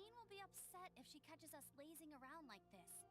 machine will be upset if she catches us lazing around like this.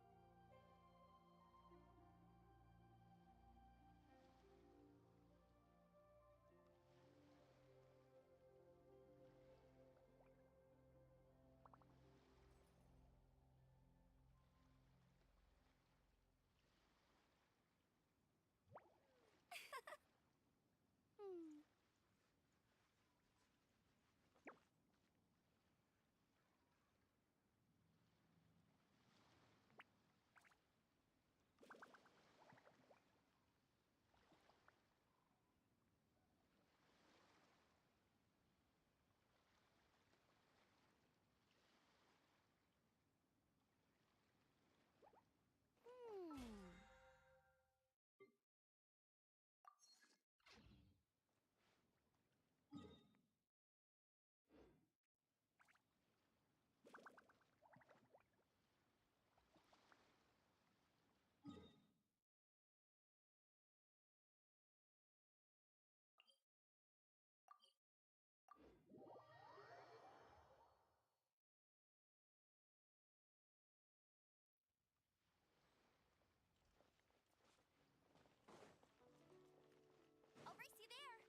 I'll race you there!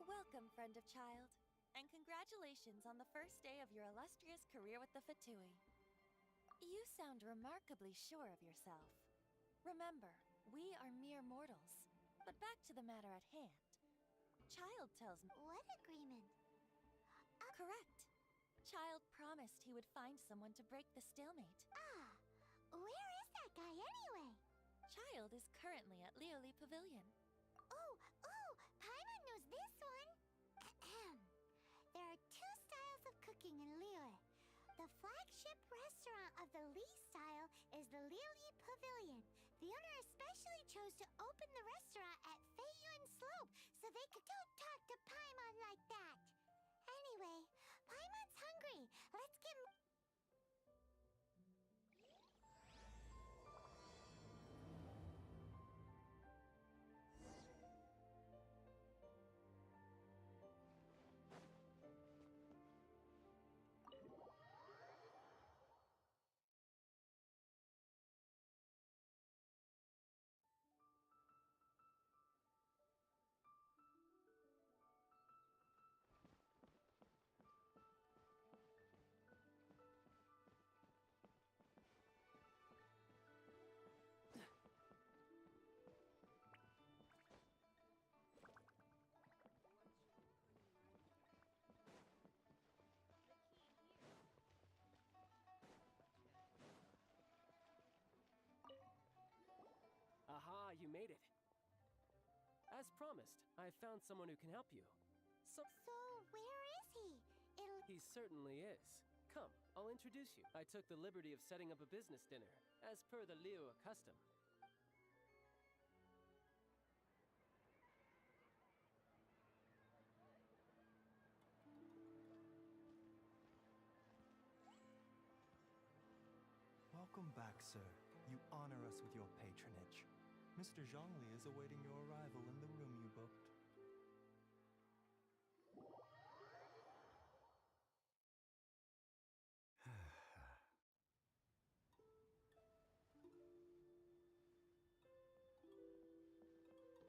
Welcome, friend of child, and congratulations on the first day of your illustrious career with the Fatui. You sound remarkably sure of yourself. Remember, we are mere mortals. But back to the matter at hand. Child tells me— What agreement? Correct. Child promised he would find someone to break the stalemate. Ah, where is that guy anyway? Child is currently at Lioli Pavilion. Oh, Paimon knows this one. Ahem. There are two styles of cooking in Liyue. The flagship restaurant of the Lee style is the Lioli Pavilion. The owner especially chose to open the restaurant at Feiyuan Slope so they could go talk to Paimon like that. Anyway, Paimon's hungry. Let's get— Aha, you made it. As promised, I found someone who can help you. So where is he? He certainly is. Come, I'll introduce you. I took the liberty of setting up a business dinner, as per the Liyue custom. Welcome back, sir. You honor us with your patronage. Mr. Zhongli is awaiting your arrival in the room you booked.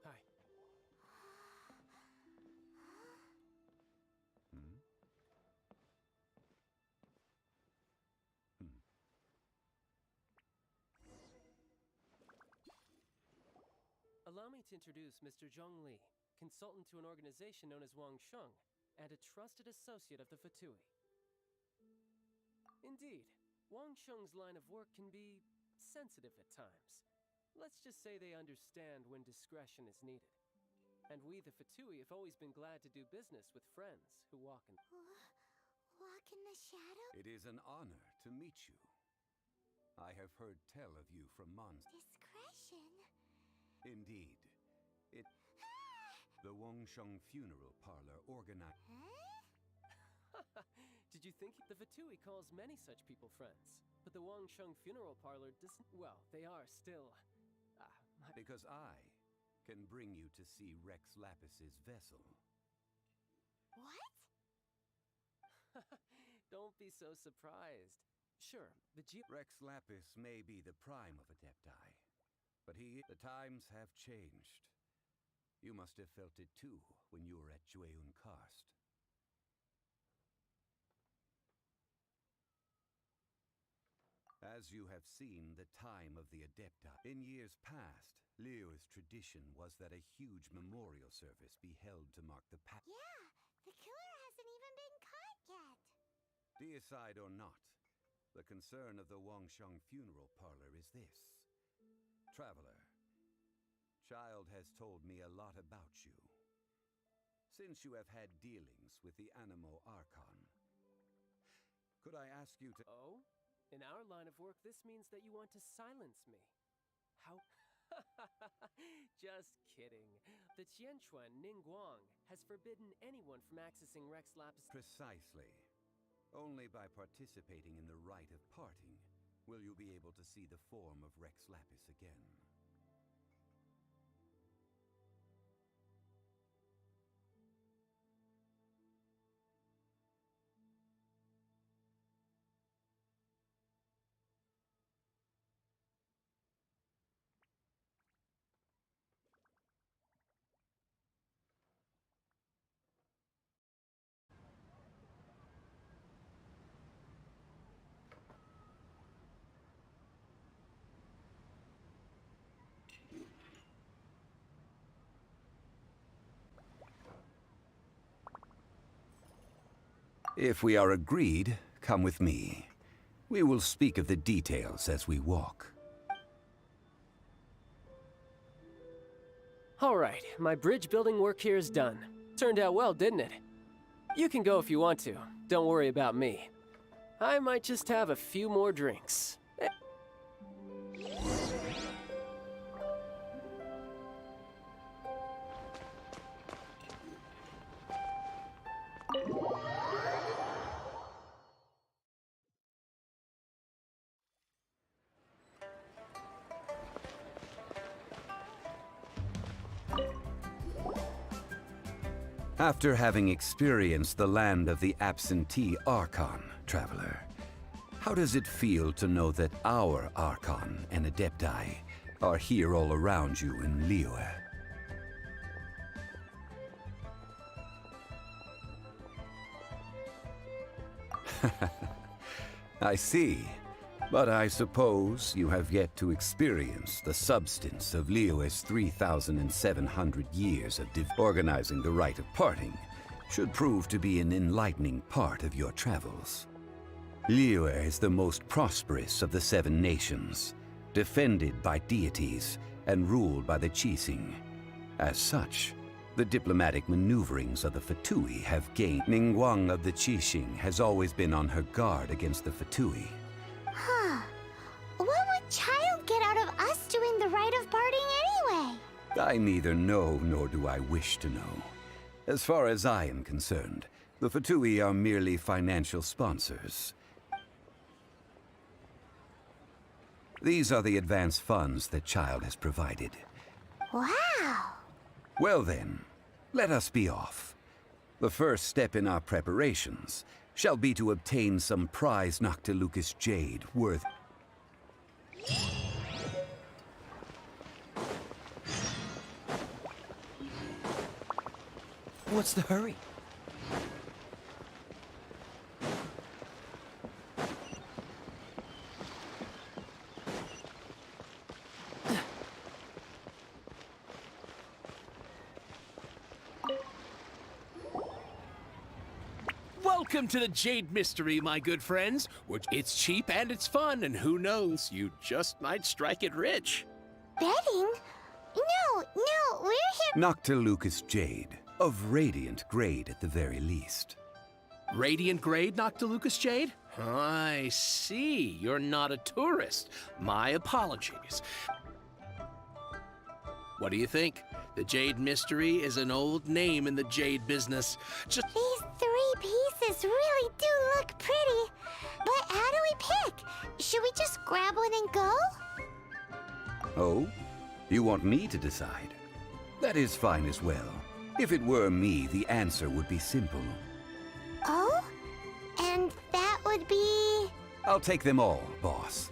Hi. Allow me to introduce Mr. Zhongli, consultant to an organization known as Wang Sheng, and a trusted associate of the Fatui. Indeed, Wang Sheng's line of work can be sensitive at times. Let's just say they understand when discretion is needed. And we, the Fatui, have always been glad to do business with friends who walk in... Walk in the shadow? It is an honor to meet you. I have heard tell of you from Discretion? Indeed. The Wangsheng Funeral Parlor organized... Huh? Did you think the Fatui calls many such people friends? But the Wangsheng Funeral Parlor doesn't... Well, they are still... Because I can bring you to see Rex Lapis's vessel. What? Don't be so surprised. Sure, Rex Lapis may be the prime of Adepti, but the times have changed. You must have felt it too when you were at Jueyun Karst. As you have seen, the time of the Adepti. In years past, Liyue's tradition was that a huge memorial service be held to mark the past. Yeah, the killer hasn't even been caught yet. Deicide or not, the concern of the Wangsheng Funeral Parlor is this. Traveler, Child has told me a lot about you. Since you have had dealings with the Animo Archon, could I ask you to... Oh? In our line of work, this means that you want to silence me. How? Just kidding. The Qianquan Ningguang has forbidden anyone from accessing Rex Lapis. Precisely. Only by participating in the rite of parting will you be able to see the form of Rex Lapis again. If we are agreed, come with me. We will speak of the details as we walk. All right, my bridge building work here is done. Turned out well, didn't it? You can go if you want to. Don't worry about me. I might just have a few more drinks. After having experienced the land of the absentee Archon, Traveler, how does it feel to know that our Archon and Adepti are here all around you in Liyue? I see. But I suppose you have yet to experience the substance of Liyue's 3,700 years of organizing the rite of parting should prove to be an enlightening part of your travels. Liyue is the most prosperous of the 7 nations, defended by deities and ruled by the Qixing. As such, the diplomatic maneuverings of the Fatui have gained. Ningguang of the Qixing has always been on her guard against the Fatui. Huh. What would Child get out of us doing the rite of parting anyway? I neither know nor do I wish to know. As far as I am concerned, the Fatui are merely financial sponsors. These are the advance funds that Child has provided. Wow. Well then, let us be off. The first step in our preparations shall be to obtain some prized Noctilucous jade worth... What's the hurry? Welcome to the Jade Mystery, my good friends. It's cheap and it's fun, and who knows, you just might strike it rich. Betting? No, we're here. Noctilucous Jade, of radiant grade at the very least. Radiant grade, Noctilucous Jade? I see. You're not a tourist. My apologies. What do you think? The Jade Mystery is an old name in the jade business. Just These 3 pieces really do look pretty. But how do we pick? Should we just grab one and go? Oh? You want me to decide? That is fine as well. If it were me, the answer would be simple. Oh? And that would be... I'll take them all, boss.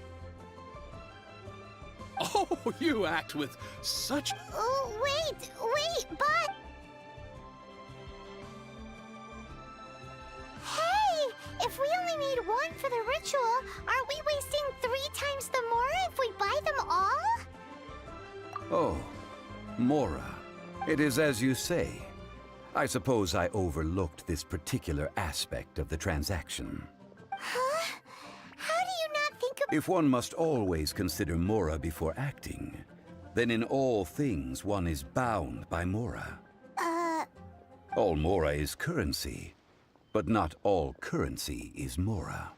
Oh, you act with such... Oh, wait, but... Hey! If we only need 1 for the ritual, aren't we wasting 3 times the Mora if we buy them all? Oh, Mora. It is as you say. I suppose I overlooked this particular aspect of the transaction. Huh? How do you not think of... If one must always consider Mora before acting, then in all things one is bound by Mora. All Mora is currency, but not all currency is Mora.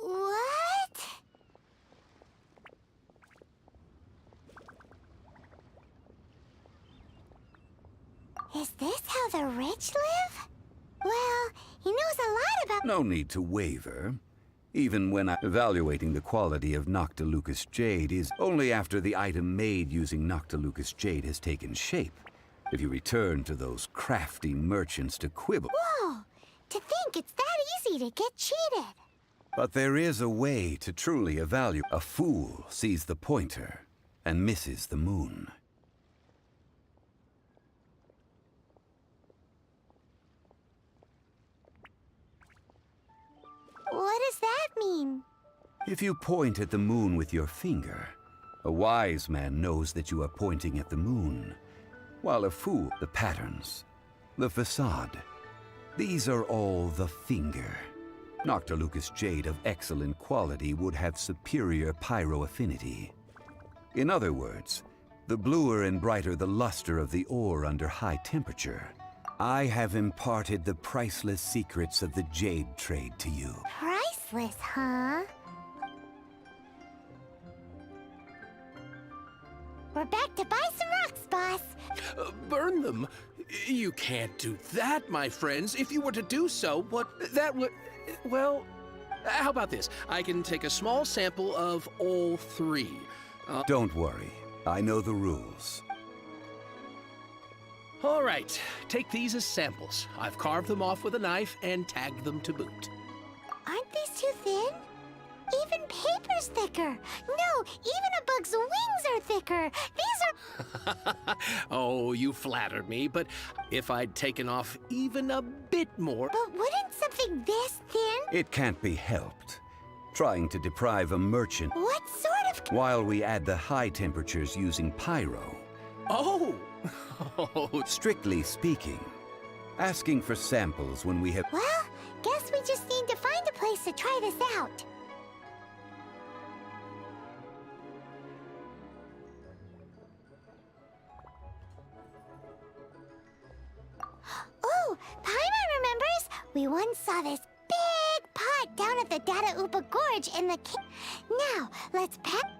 What? Is this how the rich live? Well, he knows a lot about... No need to waver. Even when evaluating the quality of Noctilucous Jade is only after the item made using Noctilucous Jade has taken shape. If you return to those crafty merchants to quibble... Whoa! To think it's that easy to get cheated. But there is a way to truly evaluate. A fool sees the pointer and misses the moon. What does that mean? If you point at the moon with your finger, a wise man knows that you are pointing at the moon, while a fool, the patterns, the facade, these are all the finger. Noctilucous Jade of excellent quality would have superior pyro affinity. In other words, the bluer and brighter the luster of the ore under high temperature, I have imparted the priceless secrets of the jade trade to you. Priceless, huh? We're back to buy some rocks, boss. burn them? You can't do that, my friends. If you were to do so, that would... Well, how about this? I can take a small sample of all 3. Don't worry. I know the rules. All right, take these as samples. I've carved them off with a knife and tagged them to boot. Aren't these too thin? Even paper's thicker. No, even a bug's wings are thicker. These are... Oh, you flatter me, but if I'd taken off even a bit more... But wouldn't something this thin... It can't be helped. Trying to deprive a merchant... What sort of... While we add the high temperatures using pyro. Oh! Strictly speaking, asking for samples when we have... Well, guess we just need to find a place to try this out. Oh, Paimon remembers! We once saw this big pot down at the Data Upa Gorge in the... Now, let's pack...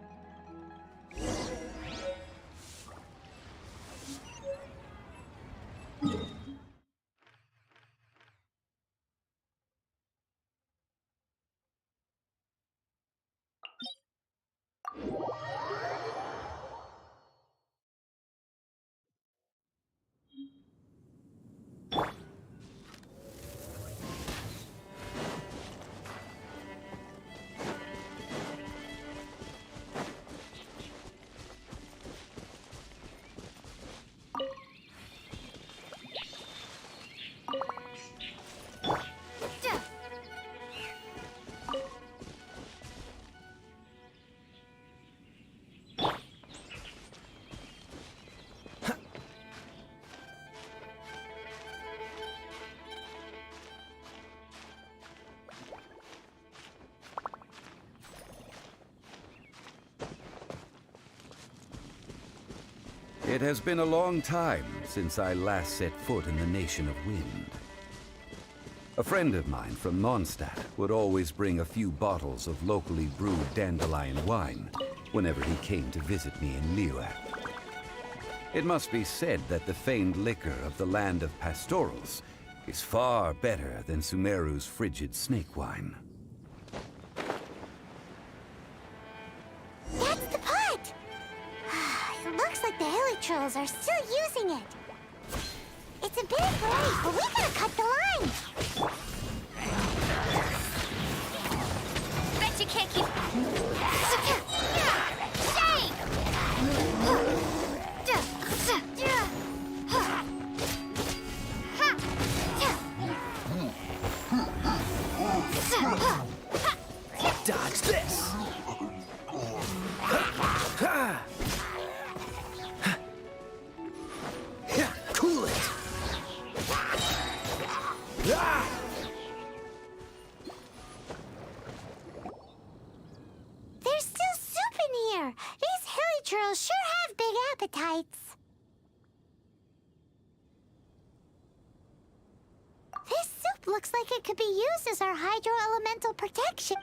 It has been a long time since I last set foot in the Nation of Wind. A friend of mine from Mondstadt would always bring a few bottles of locally brewed dandelion wine whenever he came to visit me in Liyue. It must be said that the famed liquor of the land of pastorals is far better than Sumeru's frigid snake wine. That's the pot! It looks like the hilly trolls are still using it. It's a bit bright, but we gotta cut the line. Bet you can't keep. Dodge this! Cool it! There's still soup in here. These hilly trolls sure have big appetites. This soup looks like it could be used as our hydro-elemental protection.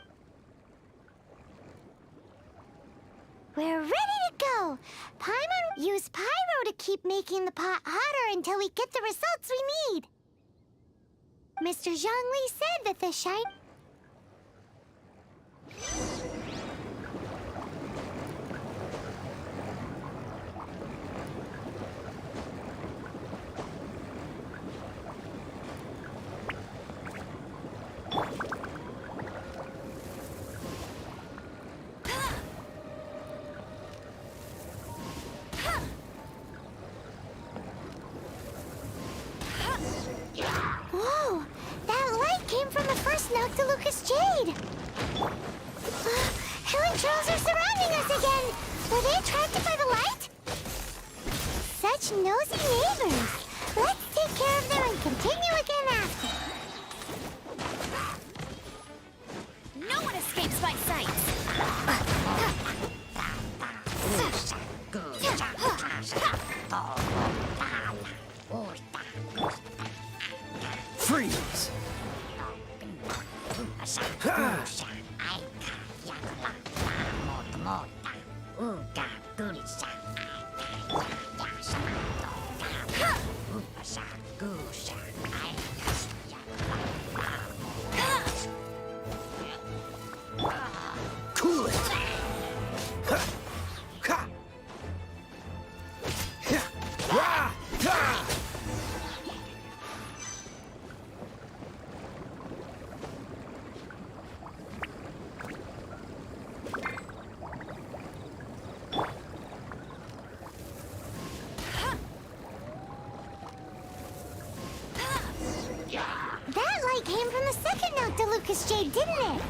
We're ready to go. Paimon use pyro to keep making the pot hotter until we get the results we need. Mr. Zhongli said that the shine... Whoa! That light came from the first Noctilucous Jade! Hilly trolls are surrounding us again! Were they attracted by the light? Such nosy neighbors! Let's take care of them and continue again after. No one escapes my sight. Freeze! Cool it! That light came from the second Noctilucous Jade, didn't it?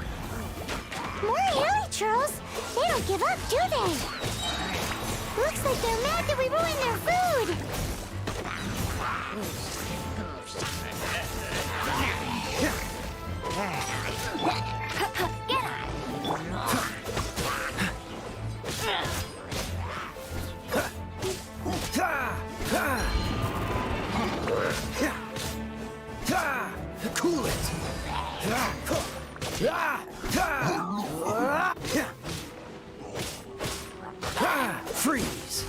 More hilly trolls? They don't give up, do they? Looks like they're mad that we ruined their food. Cool it! Freeze!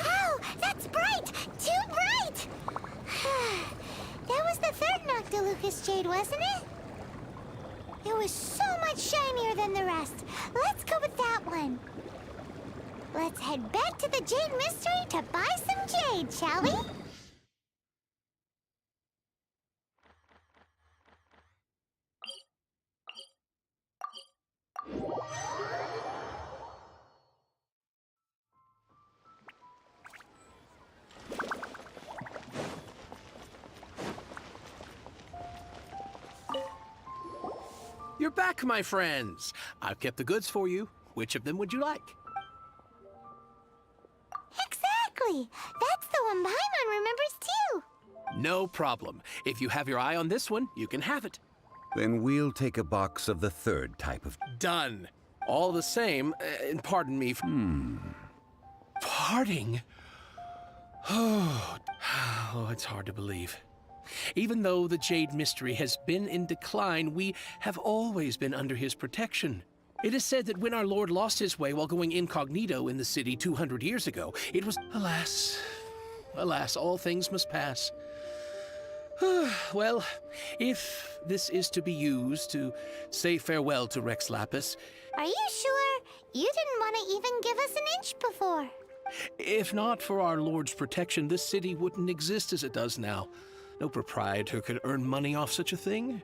Oh, that's bright! Too bright! That was the third Noctilucous Jade, wasn't it? It was so much shinier than the rest. Let's go with that one. Let's head back to the Jade Mystery to buy some jade, shall we? You're back, my friends. I've kept the goods for you. Which of them would you like? Exactly! That's the one Paimon remembers too! No problem. If you have your eye on this one, you can have it. Then we'll take a box of the third type of... Done. All the same, and pardon me for... Parting? Oh, it's hard to believe. Even though the Jade Mystery has been in decline, we have always been under his protection. It is said that when our Lord lost his way while going incognito in the city 200 years ago, it was... Alas, all things must pass. Well, if this is to be used to say farewell to Rex Lapis... Are you sure? You didn't want to even give us an inch before. If not for our Lord's protection, this city wouldn't exist as it does now. No proprietor could earn money off such a thing.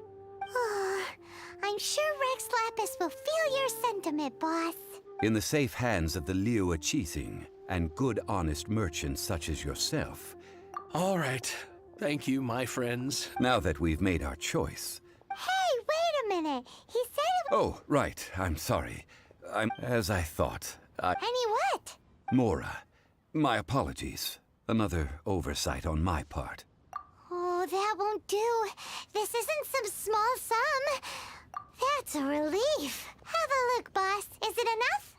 I'm sure Rex Lapis will feel your sentiment, boss. In the safe hands of the Liyue Qixing and good, honest merchants such as yourself. All right. Thank you, my friends. Now that we've made our choice... Hey, wait a minute. He said it... Oh, right. I'm sorry. As I thought. Any what? Mora. My apologies. Another oversight on my part. Oh, that won't do. This isn't some small sum. That's a relief. Have a look, boss. Is it enough?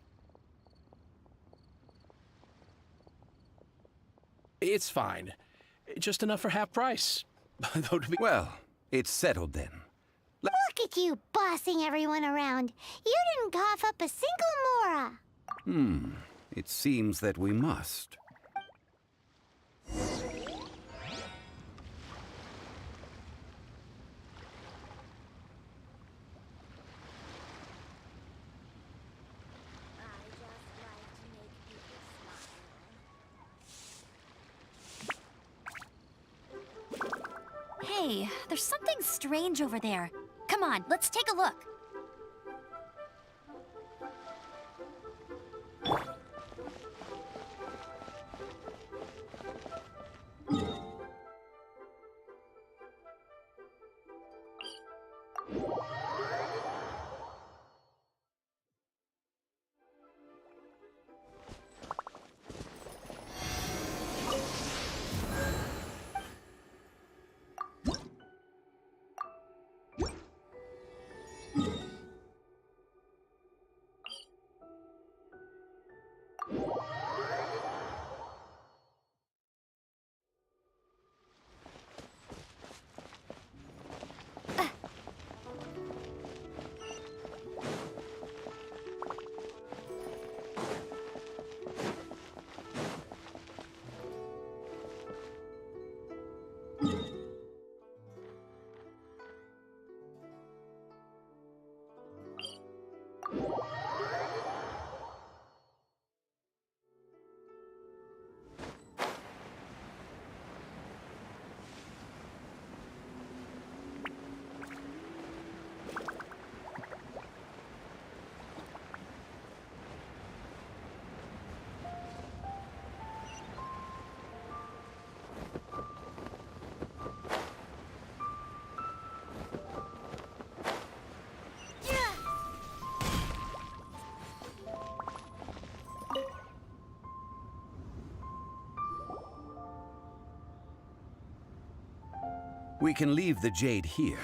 It's fine. Just enough for half price. Though to be... Well, it's settled then. Look at you bossing everyone around. You didn't cough up a single Mora. It seems that we must. Hey, there's something strange over there. Come on, let's take a look. We can leave the jade here.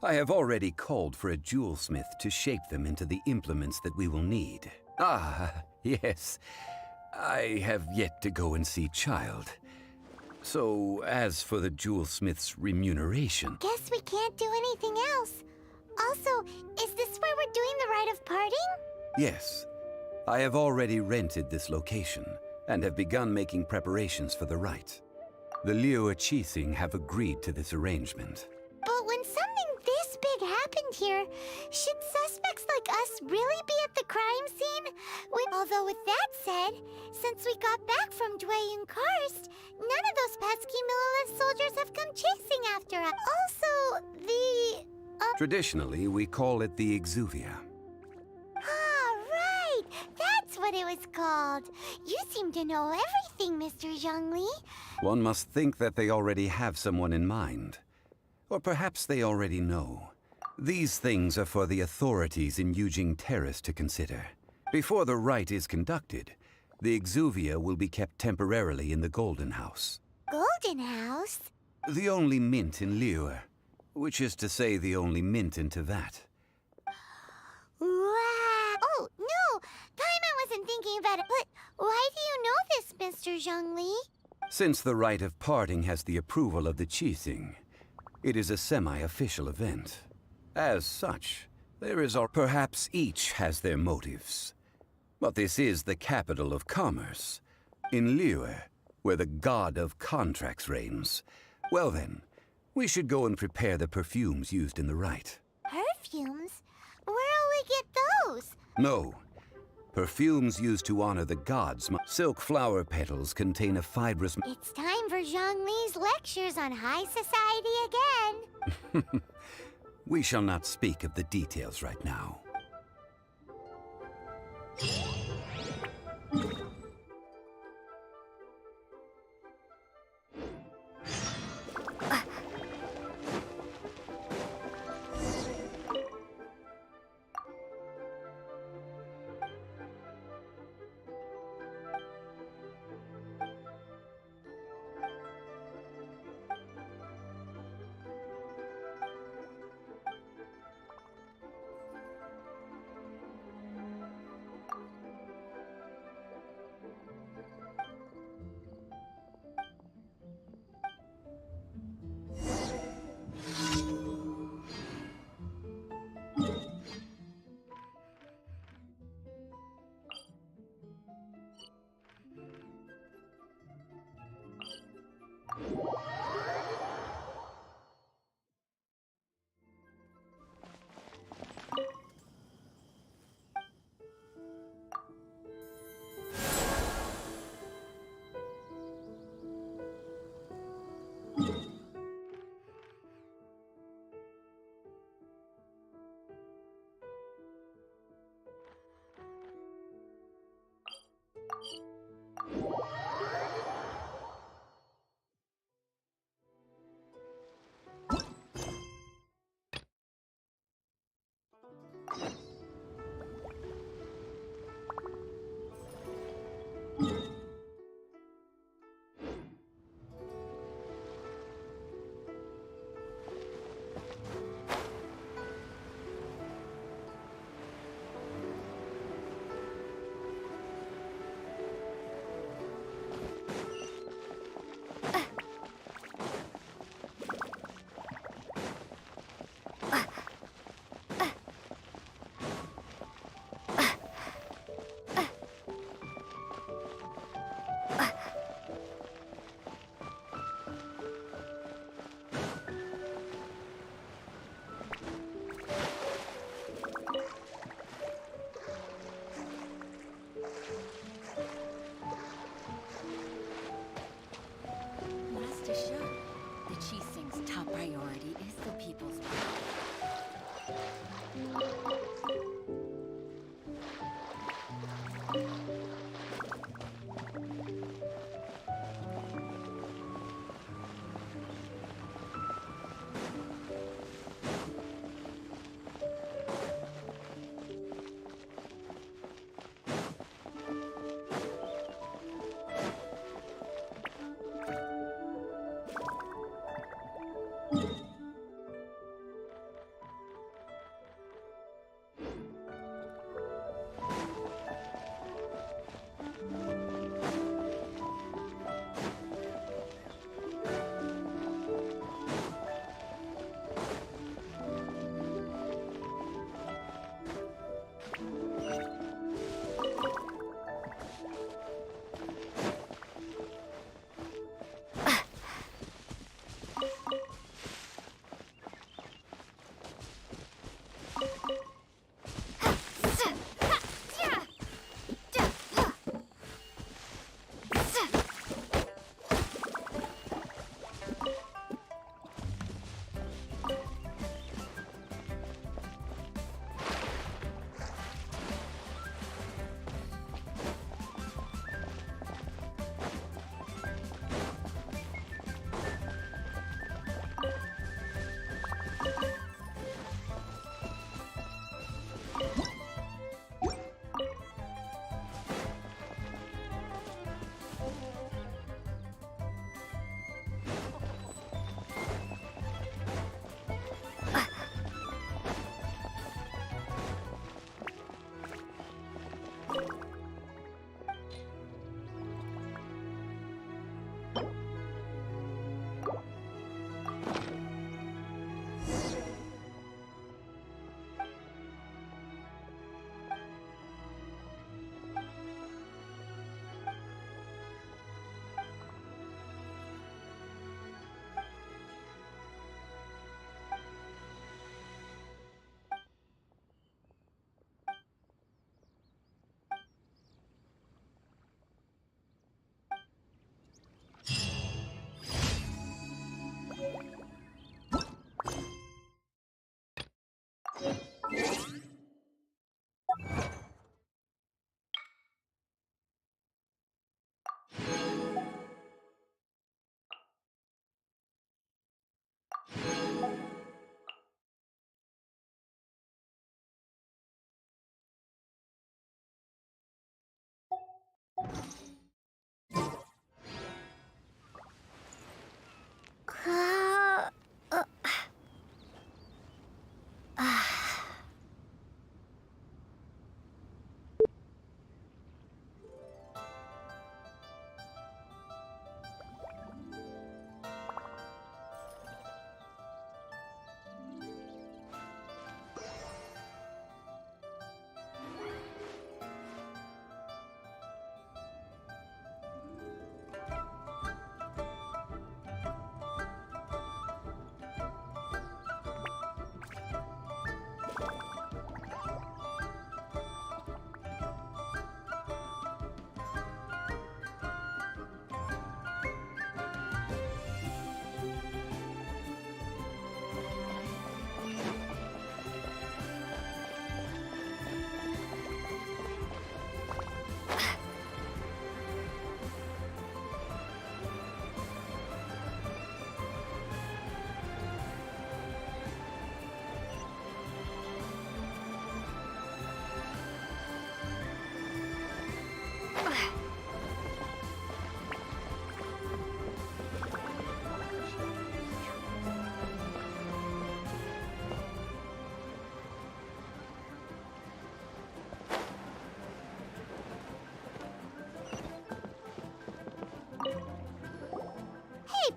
I have already called for a jewelsmith to shape them into the implements that we will need. Ah, yes. I have yet to go and see Child. So, as for the jewelsmith's remuneration... Guess we can't do anything else. Also, is this where we're doing the rite of parting? Yes. I have already rented this location, and have begun making preparations for the rite. The Liyue Qixing have agreed to this arrangement. But when something this big happened here, should suspects like us really be at the crime scene? Although with that said, since we got back from Dwayne Karst, none of those pesky Millelith soldiers have come chasing after us. Also, the... Traditionally, we call it the Exuvia. Ah, right! That's what it was called. You seem to know everything, Mr. Zhongli. One must think that they already have someone in mind. Or perhaps they already know. These things are for the authorities in Eugene Terrace to consider. Before the rite is conducted, the exuvia will be kept temporarily in the Golden House. Golden House? The only mint in Liyue, which is to say the only mint in Tevat. Wow! Oh, no! Paimon wasn't thinking about it, but why do you know this, Mr. Zhongli? Since the rite of parting has the approval of the Qixing, it is a semi-official event. As such, perhaps each has their motives. But this is the capital of commerce. In Liyue, where the god of contracts reigns. Well then, we should go and prepare the perfumes used in the rite. Perfumes? Where'll we get those? No. Perfumes used to honor the gods. Silk flower petals contain a fibrous... It's time for Zhongli's lectures on high society again. We shall not speak of the details right now.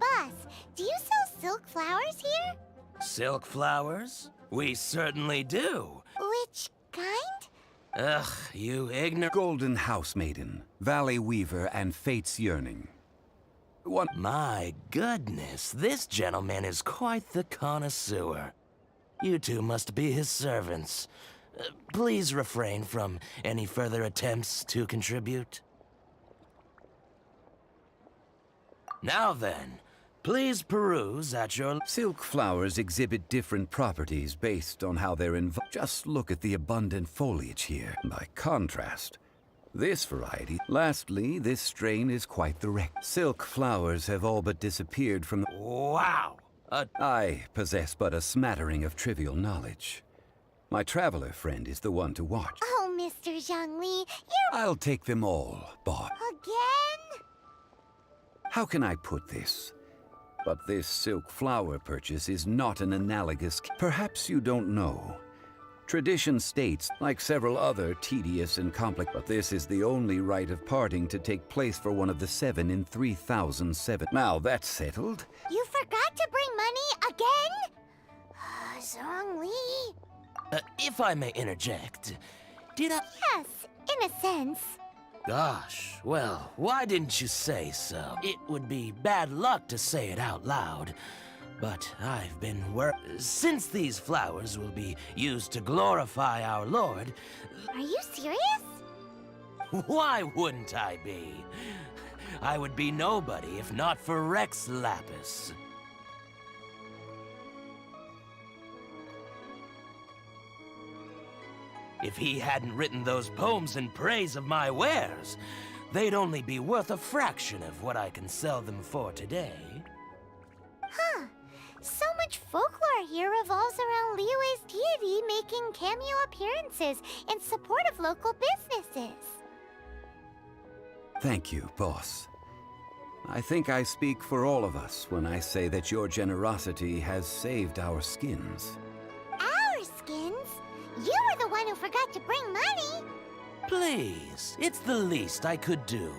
boss, do you sell silk flowers here? Silk flowers? We certainly do. Which kind? Ugh, you ignorant. Golden House Maiden, Valley Weaver, and Fate's Yearning. One. My goodness, this gentleman is quite the connoisseur. You two must be his servants. Please refrain from any further attempts to contribute. Now then, please peruse at your... Silk flowers exhibit different properties based on how they're involved. Just look at the abundant foliage here. By contrast, this variety... Lastly, this strain is quite the wreck. Silk flowers have all but disappeared from the... Wow! I possess but a smattering of trivial knowledge. My traveler friend is the one to watch. Oh, Mr. Zhongli, you're... I'll take them all, boss. Again? How can I put this? But this silk flower purchase is not an analogous... Perhaps you don't know. Tradition states, like several other tedious and complex... But this is the only rite of parting to take place for one of the 7 in 3007. Now that's settled. You forgot to bring money again? Zhongli. If I may interject, did I... Yes, in a sense. Gosh, well, why didn't you say so? It would be bad luck to say it out loud, but I've been since these flowers will be used to glorify our Lord... Are you serious? Why wouldn't I be? I would be nobody if not for Rex Lapis. If he hadn't written those poems in praise of my wares, they'd only be worth a fraction of what I can sell them for today. Huh. So much folklore here revolves around Liyue's deity making cameo appearances in support of local businesses. Thank you, boss. I think I speak for all of us when I say that your generosity has saved our skins. Our skins? You were the one who forgot to bring money. Please, it's the least I could do.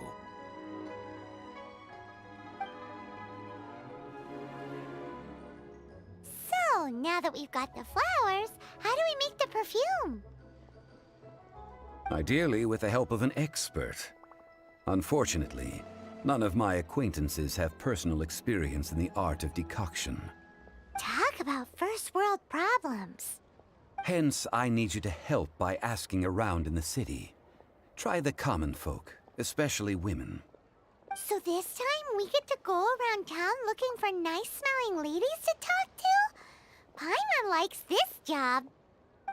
So, now that we've got the flowers, how do we make the perfume? Ideally with the help of an expert. Unfortunately, none of my acquaintances have personal experience in the art of decoction. Talk about first world problems. Hence, I need you to help by asking around in the city. Try the common folk, especially women. So this time we get to go around town looking for nice-smelling ladies to talk to? Paimon likes this job.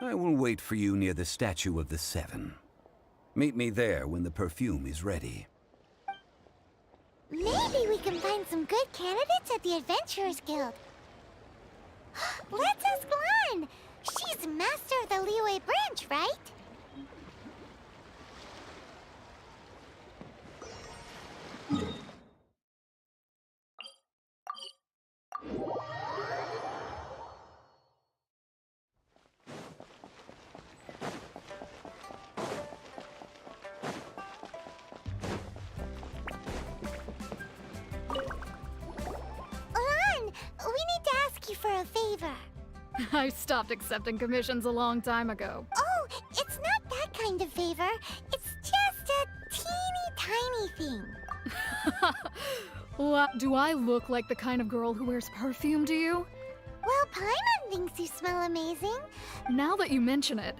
I will wait for you near the statue of the 7. Meet me there when the perfume is ready. Maybe we can find some good candidates at the Adventurers Guild. Let's ask Lan! She's master of the Liyue branch, right? Lan, we need to ask you for a favor. I stopped accepting commissions a long time ago. Oh, it's not that kind of favor. It's just a teeny tiny thing. What? Do I look like the kind of girl who wears perfume to you? Well, Paimon thinks you smell amazing. Now that you mention it,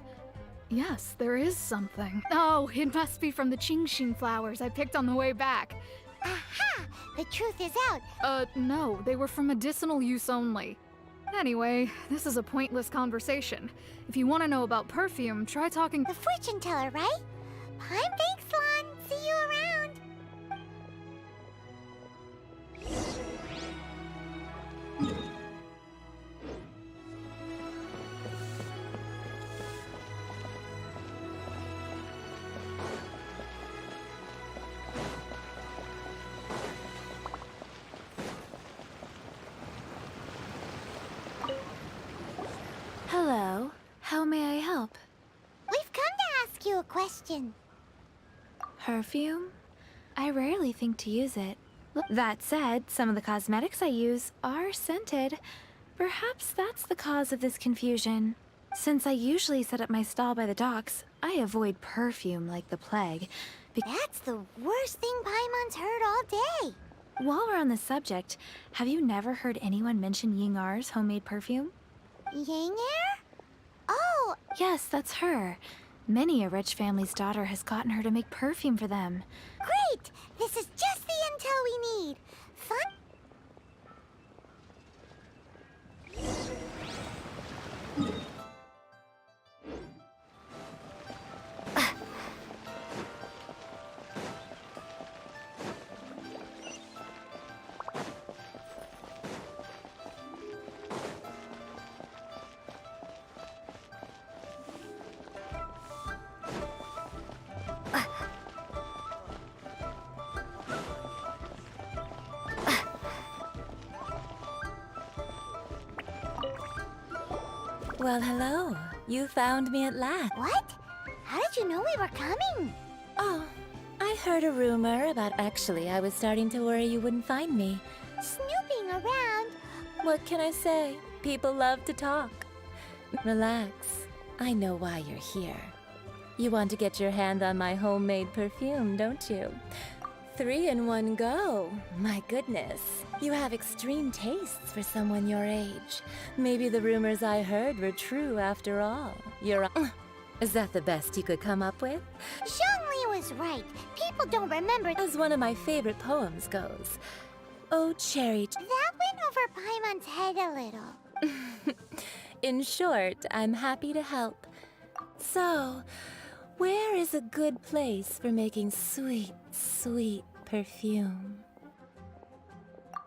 yes, there is something. Oh, it must be from the Qingxin flowers I picked on the way back. Aha! The truth is out. No, they were for medicinal use only. Anyway, this is a pointless conversation. If you want to know about perfume, try talking— The fortune teller, right? Thanks, Lan. See you around. Hello. How may I help? We've come to ask you a question. Perfume? I rarely think to use it. That said, some of the cosmetics I use are scented. Perhaps that's the cause of this confusion. Since I usually set up my stall by the docks, I avoid perfume like the plague. That's the worst thing Paimon's heard all day. While we're on the subject, have you never heard anyone mention Yingar's homemade perfume? Yingar? Oh, Yes, that's her. Many a rich family's daughter has gotten her to make perfume for them. great! This is just the intel we need. Fun. Well, hello. You found me at last. What? How did you know we were coming? Oh, I heard a rumor about actually I was starting to worry you wouldn't find me. Snooping around. What can I say? People love to talk. Relax. I know why you're here. You want to get your hand on my homemade perfume, don't you? 3 in one go. My goodness. You have extreme tastes for someone your age. Maybe the rumors I heard were true after all. You're... Is that the best you could come up with? Zhongli was right. People don't remember. As one of my favorite poems goes. Oh, cherry... That went over Paimon's head a little. In short, I'm happy to help. So, where is a good place for making sweet, sweet perfume?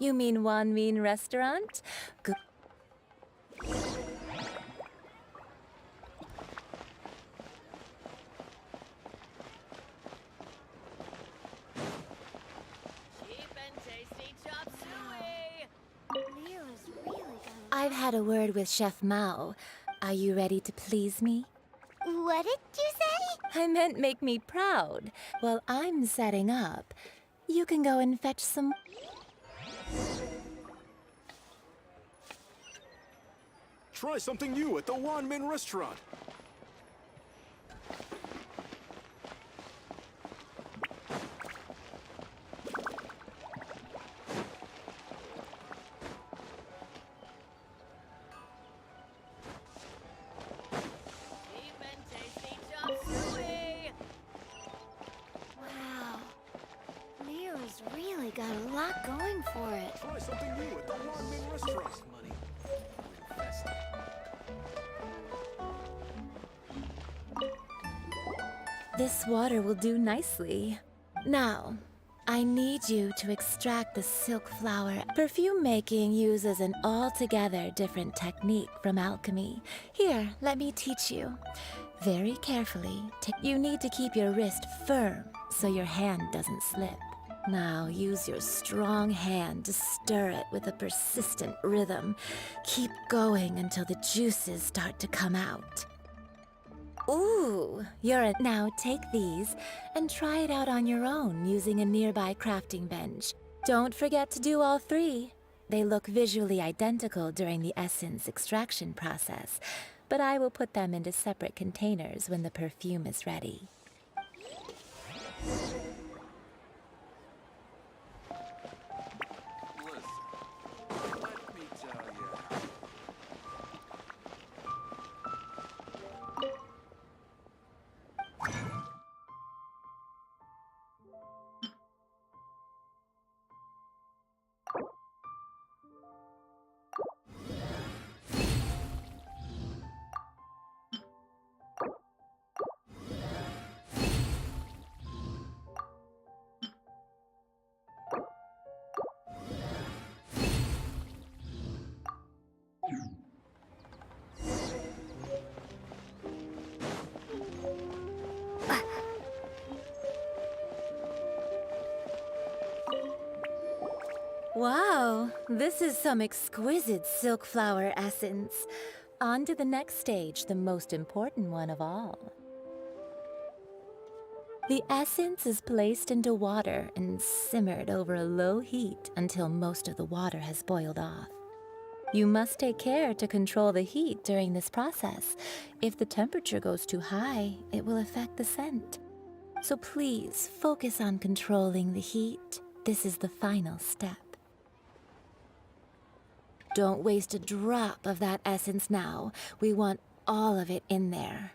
You mean Wanmin Restaurant? Good. I've had a word with Chef Mao. Are you ready to please me? What did you say? I meant make me proud. While I'm setting up, you can go and fetch some... Try something new at the Wanmin Restaurant. Wow. Leo's really got a lot going for it. Try something new at the Wanmin Restaurant. This water will do nicely. Now, I need you to extract the silk flower. Perfume making uses an altogether different technique from alchemy. Here, let me teach you. Very carefully, you need to keep your wrist firm so your hand doesn't slip. Now, use your strong hand to stir it with a persistent rhythm. Keep going until the juices start to come out. Ooh, Now take these and try it out on your own using a nearby crafting bench. Don't forget to do all 3. They look visually identical during the essence extraction process, but I will put them into separate containers when the perfume is ready. Wow, this is some exquisite silk flower essence. On to the next stage, the most important one of all. The essence is placed into water and simmered over a low heat until most of the water has boiled off. You must take care to control the heat during this process. If the temperature goes too high, it will affect the scent. So please focus on controlling the heat. This is the final step. Don't waste a drop of that essence now. We want all of it in there.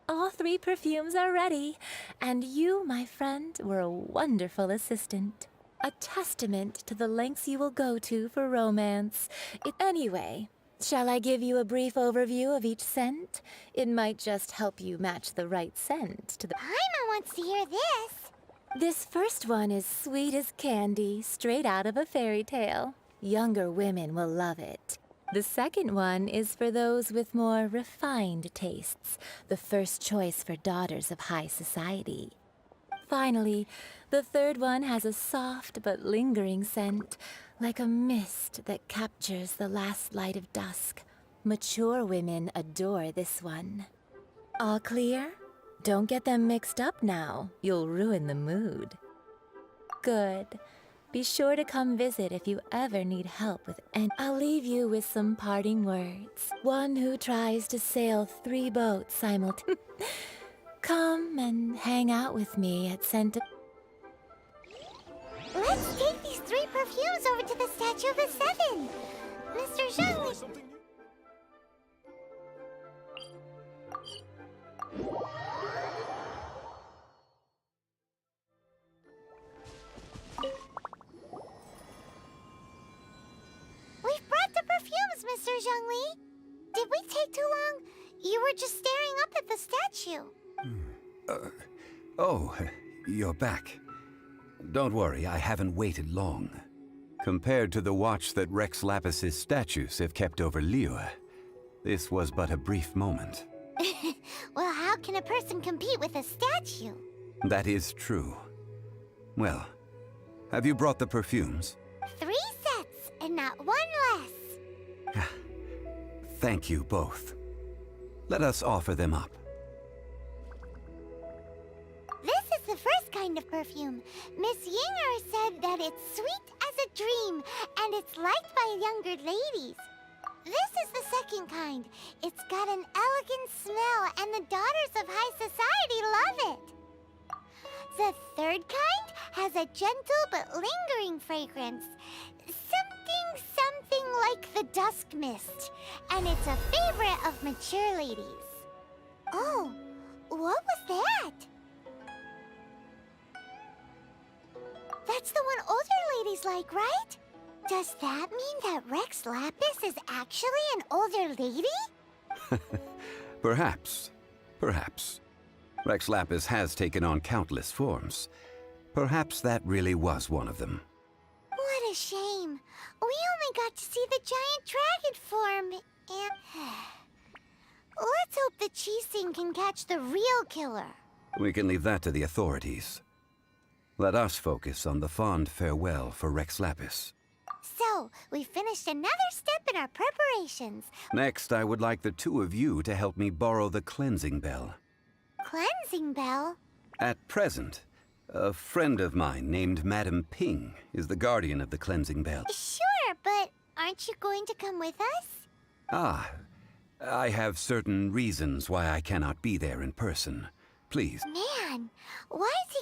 All 3 perfumes are ready, and you, my friend, were a wonderful assistant. A testament to the lengths you will go to for romance. Anyway, shall I give you a brief overview of each scent? It might just help you match the right scent to the... Paimon wants to hear this. This first one is sweet as candy, straight out of a fairy tale. Younger women will love it. The second one is for those with more refined tastes, the first choice for daughters of high society. Finally, the third one has a soft but lingering scent, like a mist that captures the last light of dusk. Mature women adore this one. All clear? Don't get them mixed up now. You'll ruin the mood. Good. Be sure to come visit if you ever need help with any. I'll leave you with some parting words. One who tries to sail 3 boats simultaneously. Come and hang out with me at Santa. Let's take these 3 perfumes over to the Statue of the Seven. Mr. Zhang. We've brought the perfumes, Mr. Zhongli. Did we take too long? You were just staring up at the statue. Oh, you're back. Don't worry, I haven't waited long. Compared to the watch that Rex Lapis's statues have kept over Liyue, this was but a brief moment. Well, how can a person compete with a statue? That is true. Well, have you brought the perfumes? 3 sets, and not 1 less. Thank you both. Let us offer them up. This is the first kind of perfume. Miss Yinger said that it's sweet as a dream, and it's liked by younger ladies. This is the second kind. It's got an elegant smell, and the daughters of high society love it. The third kind has a gentle but lingering fragrance. Something like the dusk mist, and it's a favorite of mature ladies. Oh, what was that? That's the one older ladies like, right? Does that mean that Rex Lapis is actually an older lady? Perhaps. Perhaps. Rex Lapis has taken on countless forms. Perhaps that really was one of them. What a shame. We only got to see the giant dragon form, and... Let's hope the Qixing can catch the real killer. We can leave that to the authorities. Let us focus on the fond farewell for Rex Lapis. So, we finished another step in our preparations. Next, I would like the 2 of you to help me borrow the cleansing bell. Cleansing bell? At present, a friend of mine named Madame Ping is the guardian of the cleansing bell. Sure, but aren't you going to come with us? Ah, I have certain reasons why I cannot be there in person. Please. Man, why is he...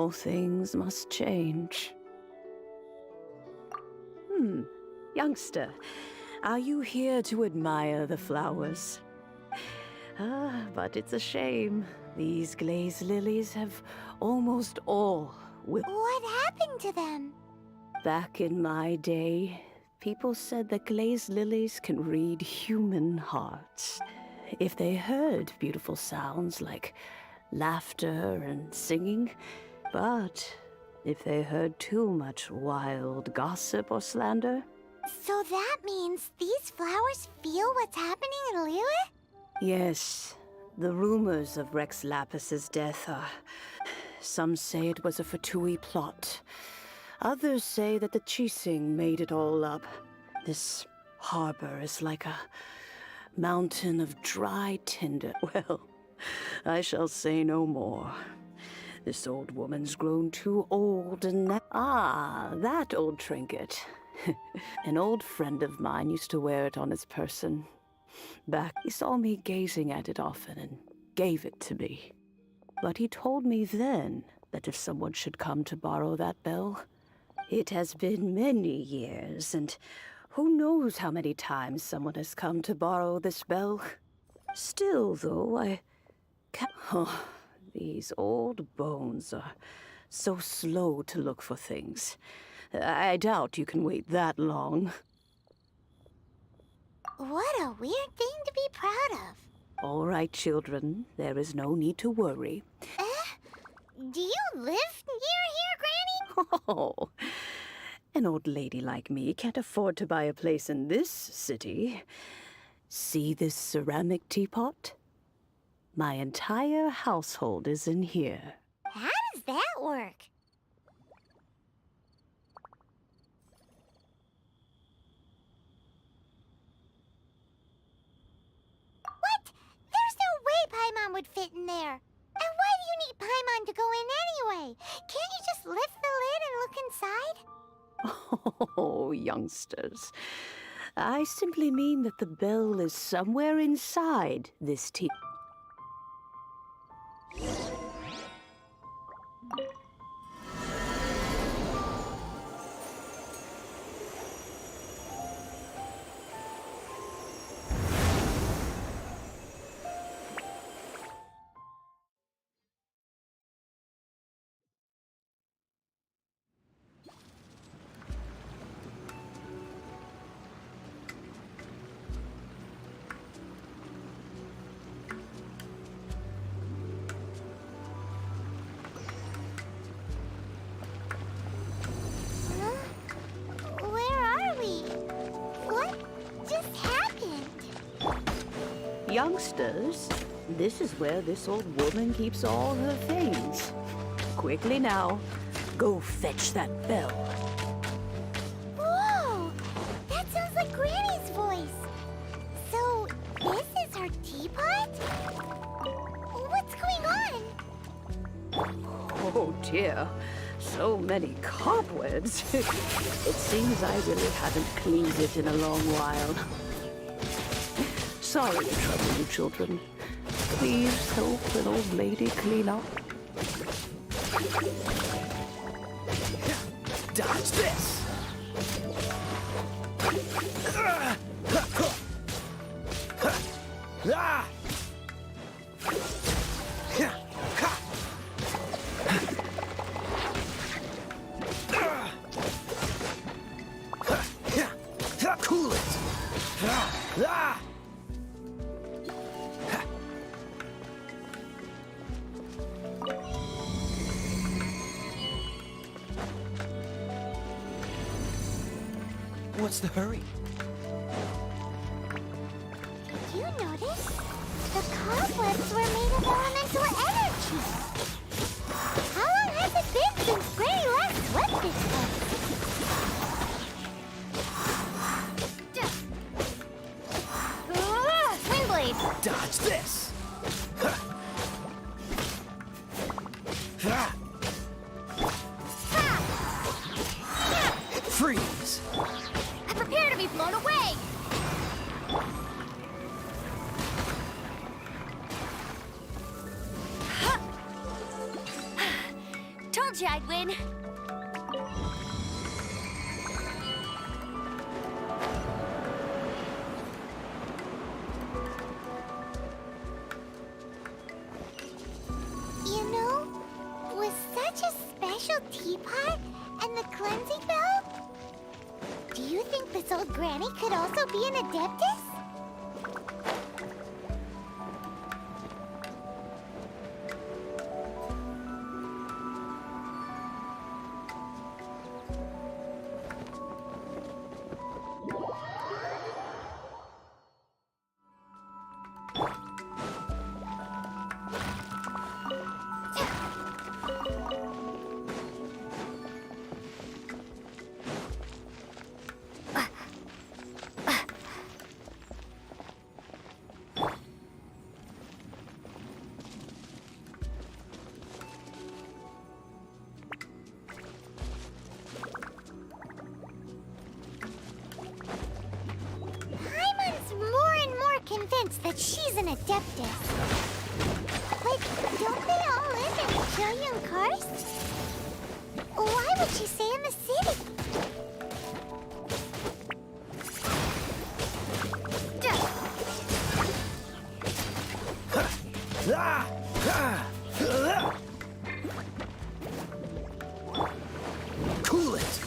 All things must change. Youngster, are you here to admire the flowers? But it's a shame. These glazed lilies have almost all withered. What happened to them? Back in my day, people said that glazed lilies can read human hearts. If they heard beautiful sounds like laughter and singing, but if they heard too much wild gossip or slander... So that means these flowers feel what's happening in Liyue? Yes, the rumors of Rex Lapis's death are... Some say it was a Fatui plot. Others say that the Chising made it all up. This harbor is like a mountain of dry tinder. Well, I shall say no more. This old woman's grown too old and... that old trinket. An old friend of mine used to wear it on his person. Back, he saw me gazing at it often and gave it to me. But he told me then that if someone should come to borrow that bell... It has been many years, and who knows how many times someone has come to borrow this bell. Still, though, I can't... Oh, these old bones are so slow to look for things. I doubt you can wait that long. What a weird thing to be proud of. All right, children. There is no need to worry. Do you live near here, Granny? Oh, an old lady like me can't afford to buy a place in this city. See this ceramic teapot? My entire household is in here. How does that work? What? There's no way Paimon would fit in there. And why do you need Paimon to go in anyway? Can't you just lift the lid and look inside? Oh, youngsters. I simply mean that the bell is somewhere inside this teapot. Youngsters, this is where this old woman keeps all her things. Quickly now, go fetch that bell. Whoa! That sounds like Granny's voice. So, this is her teapot? What's going on? Oh dear, so many cobwebs. It seems I really haven't cleaned it in a long while. Sorry to trouble you, children. Please help an old lady clean up. Dodge this! Cool it! What's the hurry? Did you notice? The cobwebs were made of elemental energy. How long has it been since Granny last swept this place? Wind blade! Dodge this! Freeze! Prepare to be blown away! Don't told you I'd win. You know, with such a special teapot and the cleansing bell, do you think this old granny could also be an adeptus? Convinced that she's an adeptus. But don't they all live in Trillium Karst? Why would she stay in the city? Cool it!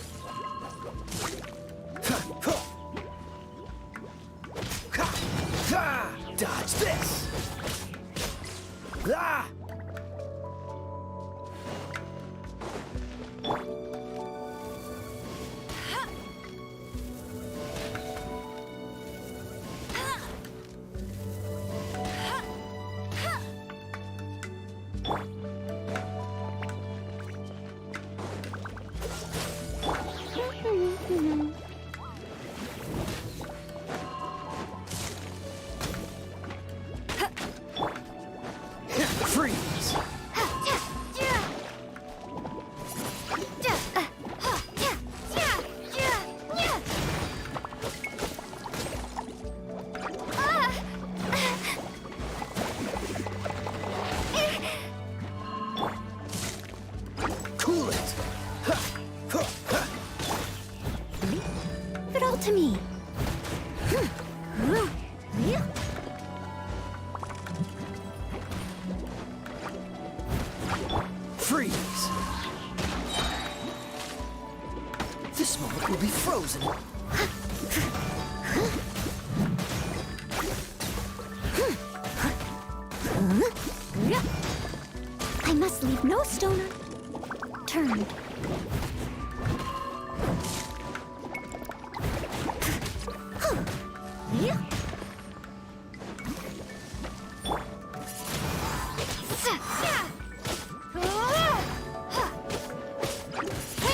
Dodge this! Ah! Freeze! Cool it! Leave it all to me. Freeze! This moment will be frozen. I must leave no stone unturned.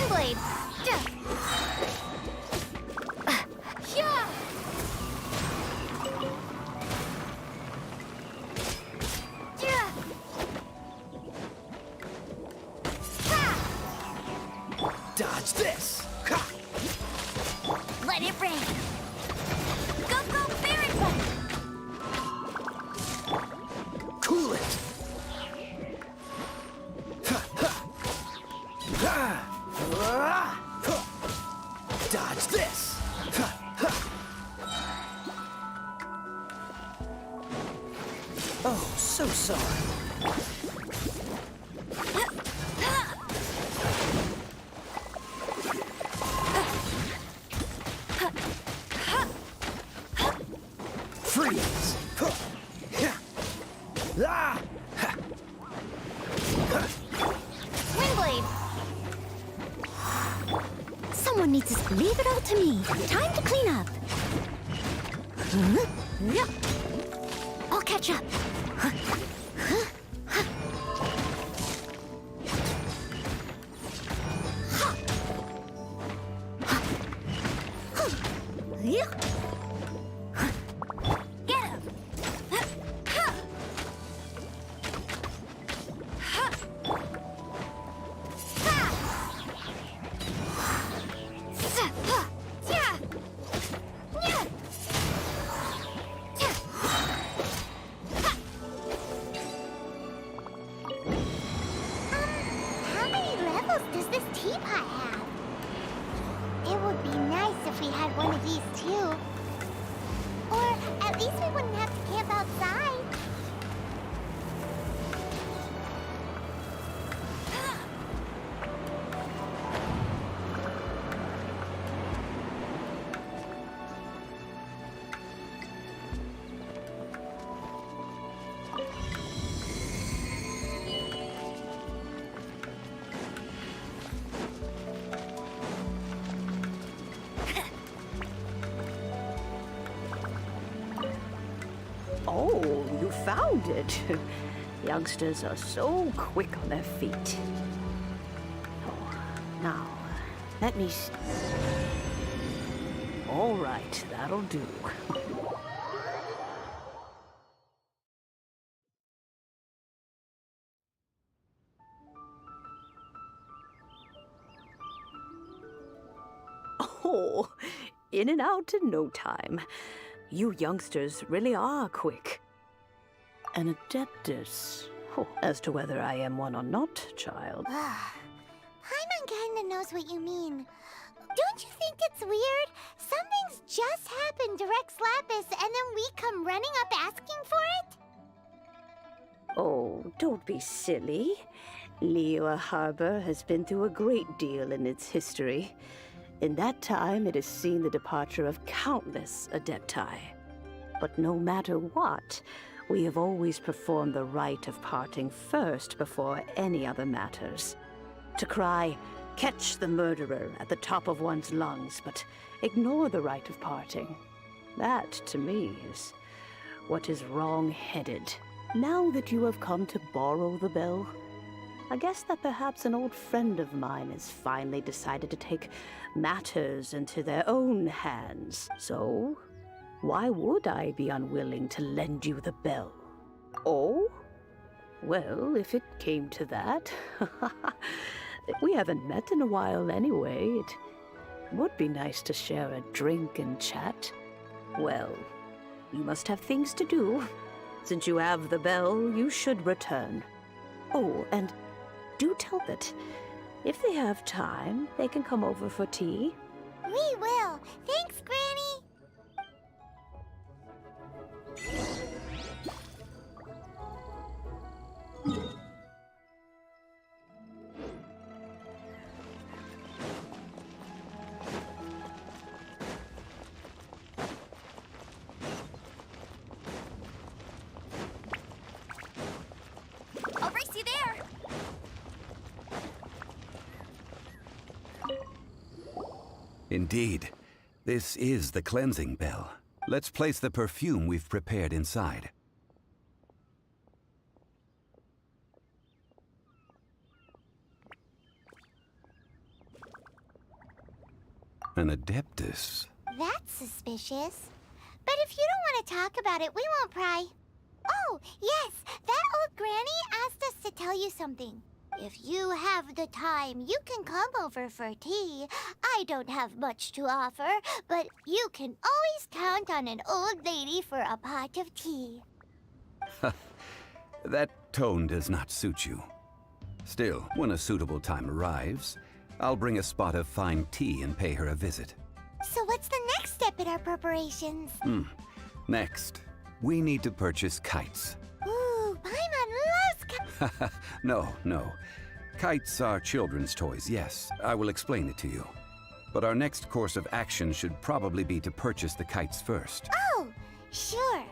Blade. Dodge this! Let it rain. Go, go, Barret Button. Cool it! Dodge this! Oh, so sorry. Freeze! Windblade. Someone needs to leave it all to me. Time to clean up. I'll catch up. Get him. Oh, you found it. Youngsters are so quick on their feet. Oh, now, let me see. All right, that'll do. Oh, in and out in no time. You youngsters really are quick. An adeptus. Oh, as to whether I am one or not, child. Paimon kinda knows what you mean. Don't you think it's weird? Something's just happened to Rex Lapis and then we come running up asking for it? Oh, don't be silly. Liyue Harbor has been through a great deal in its history. In that time, it has seen the departure of countless adepti. But no matter what, we have always performed the rite of parting first before any other matters. To cry, "Catch the murderer," at the top of one's lungs, but ignore the rite of parting. That, to me, is what is wrong-headed. Now that you have come to borrow the bell, I guess that perhaps an old friend of mine has finally decided to take matters into their own hands. So, why would I be unwilling to lend you the bell? Oh? Well, if it came to that, we haven't met in a while anyway. It would be nice to share a drink and chat. Well, you must have things to do. Since you have the bell, you should return. Oh, and do tell that if they have time, they can come over for tea. We will. Thanks, Granny. I'll race you there. Indeed. This is the cleansing bell. Let's place the perfume we've prepared inside. An adeptus. That's suspicious. But if you don't want to talk about it, we won't pry. Oh, yes, that old granny asked us to tell you something. If you have the time, you can come over for tea. I don't have much to offer, but you can always count on an old lady for a pot of tea. That tone does not suit you. Still, when a suitable time arrives, I'll bring a spot of fine tea and pay her a visit. So what's the next step in our preparations? Next, we need to purchase kites. Ooh, Paimon loves No. Kites are children's toys, yes. I will explain it to you. But our next course of action should probably be to purchase the kites first. Oh, sure.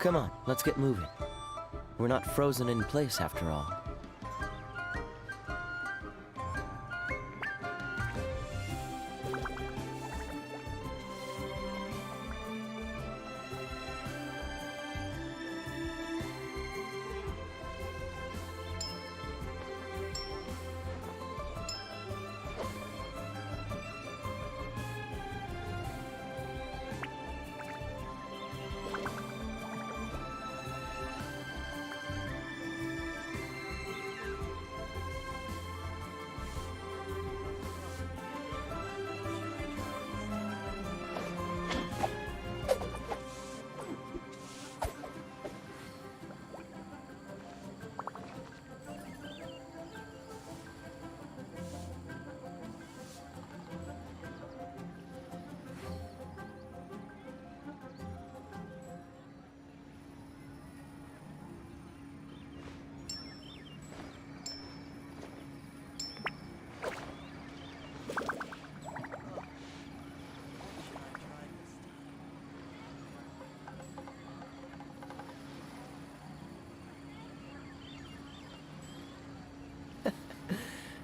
Come on, let's get moving. We're not frozen in place after all.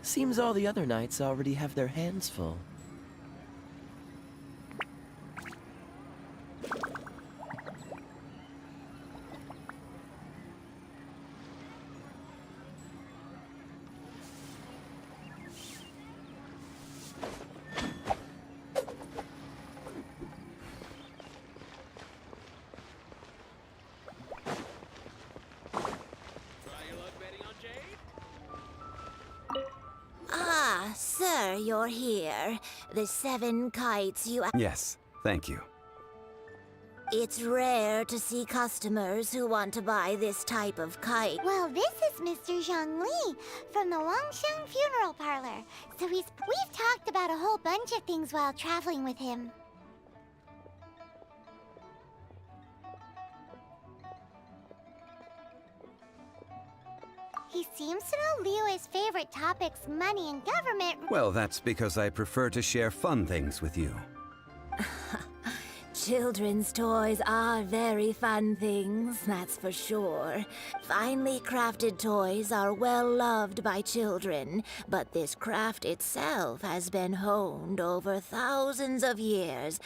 Seems all the other knights already have their hands full. Ah, sir, you're here. The 7 kites you... Yes, thank you. It's rare to see customers who want to buy this type of kite. Well, this is Mr. Zhongli from the Wangsheng Funeral Parlor. So we've talked about a whole bunch of things while traveling with him. He seems to know Liyue's favorite topics, money and government. Well, that's because I prefer to share fun things with you. Children's toys are very fun things, that's for sure. Finely crafted toys are well loved by children, but this craft itself has been honed over thousands of years.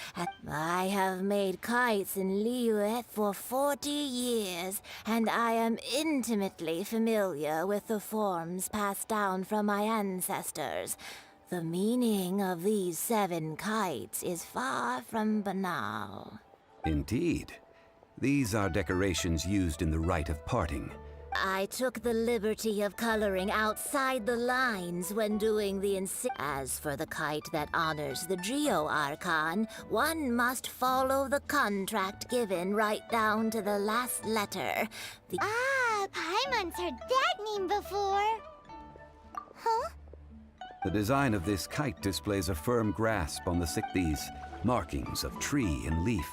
I have made kites in Liyue for 40 years, and I am intimately familiar with the forms passed down from my ancestors. The meaning of these 7 kites is far from banal. Indeed. These are decorations used in the rite of parting. I took the liberty of coloring outside the lines when doing the As for the kite that honors the Geo Archon, one must follow the contract given right down to the last letter. Paimon's heard that name before. Huh? The design of this kite displays a firm grasp on these markings of tree and leaf.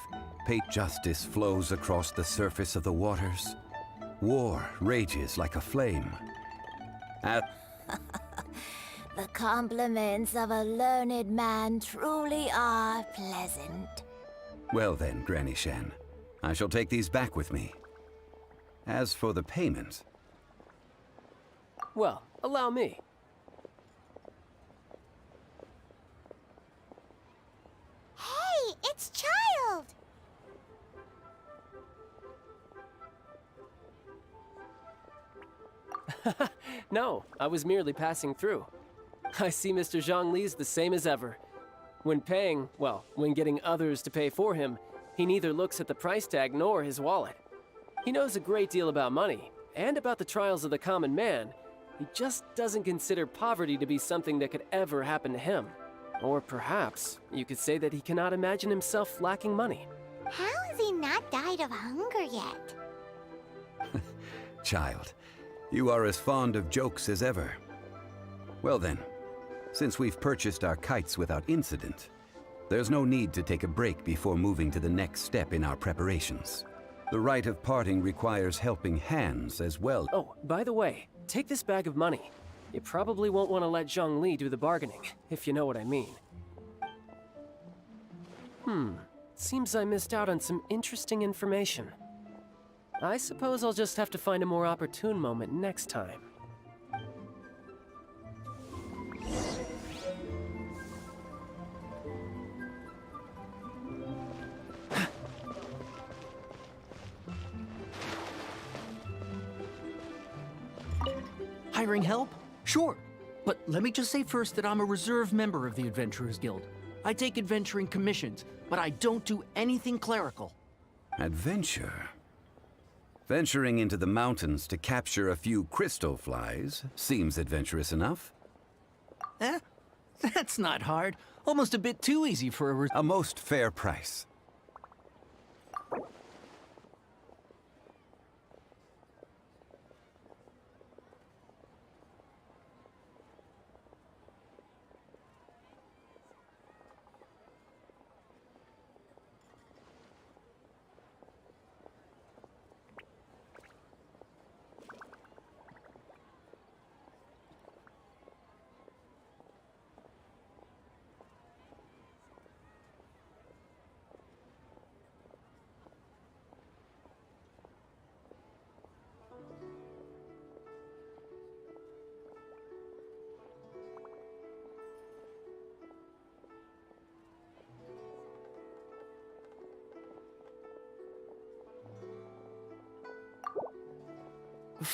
Justice flows across the surface of the waters. War rages like a flame. The compliments of a learned man truly are pleasant. Well then, Granny Shan, I shall take these back with me. As for the payment... Well, allow me. Hey, it's Child! No, I was merely passing through. I see Mr. Zhongli's the same as ever. When when getting others to pay for him, he neither looks at the price tag nor his wallet. He knows a great deal about money, and about the trials of the common man. He just doesn't consider poverty to be something that could ever happen to him. Or perhaps you could say that he cannot imagine himself lacking money. How has he not died of hunger yet? Child, you are as fond of jokes as ever. Well then, since we've purchased our kites without incident, there's no need to take a break before moving to the next step in our preparations. The rite of parting requires helping hands as well. Oh, by the way, take this bag of money. You probably won't want to let Zhongli do the bargaining, if you know what I mean. Seems I missed out on some interesting information. I suppose I'll just have to find a more opportune moment next time. Hiring help? Sure. But let me just say first that I'm a reserve member of the Adventurers Guild. I take adventuring commissions, but I don't do anything clerical. Adventure? Venturing into the mountains to capture a few crystal flies seems adventurous enough. That's not hard. Almost a bit too easy for a most fair price.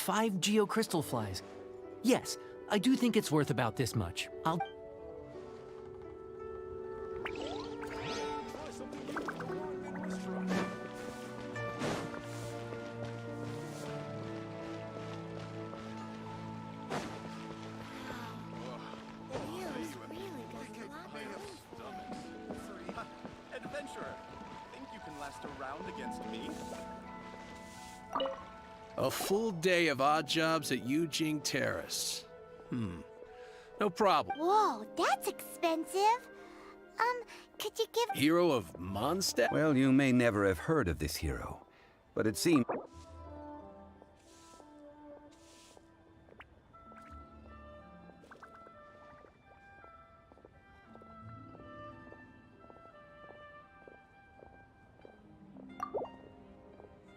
5 geocrystal flies. Yes, I do think it's worth about this much. I'll... Adventurer, think you can last a round against me? A full day of odd jobs at Eugene Terrace. No problem. Whoa, that's expensive. Could you give... Hero of Mondstadt? Well, you may never have heard of this hero, but it seems...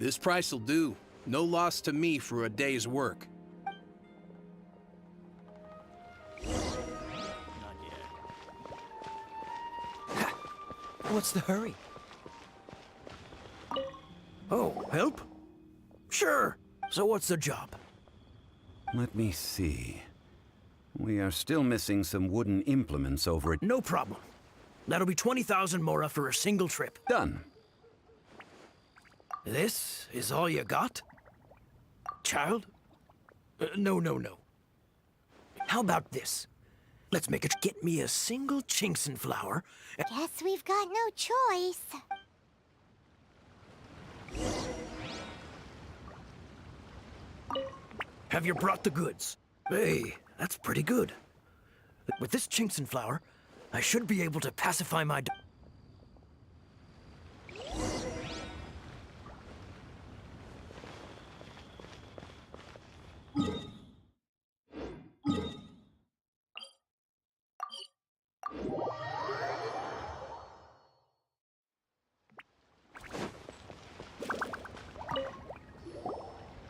This price'll do. No loss to me for a day's work. What's the hurry? Oh, help? Sure. So what's the job? Let me see. We are still missing some wooden implements over at... No problem. That'll be 20,000 mora for a single trip. Done. This is all you got? Child? No. How about this? Let's make it get me a single Chinkson flower. Guess we've got no choice. Have you brought the goods? Hey, that's pretty good. With this Chinkson flower, I should be able to pacify my...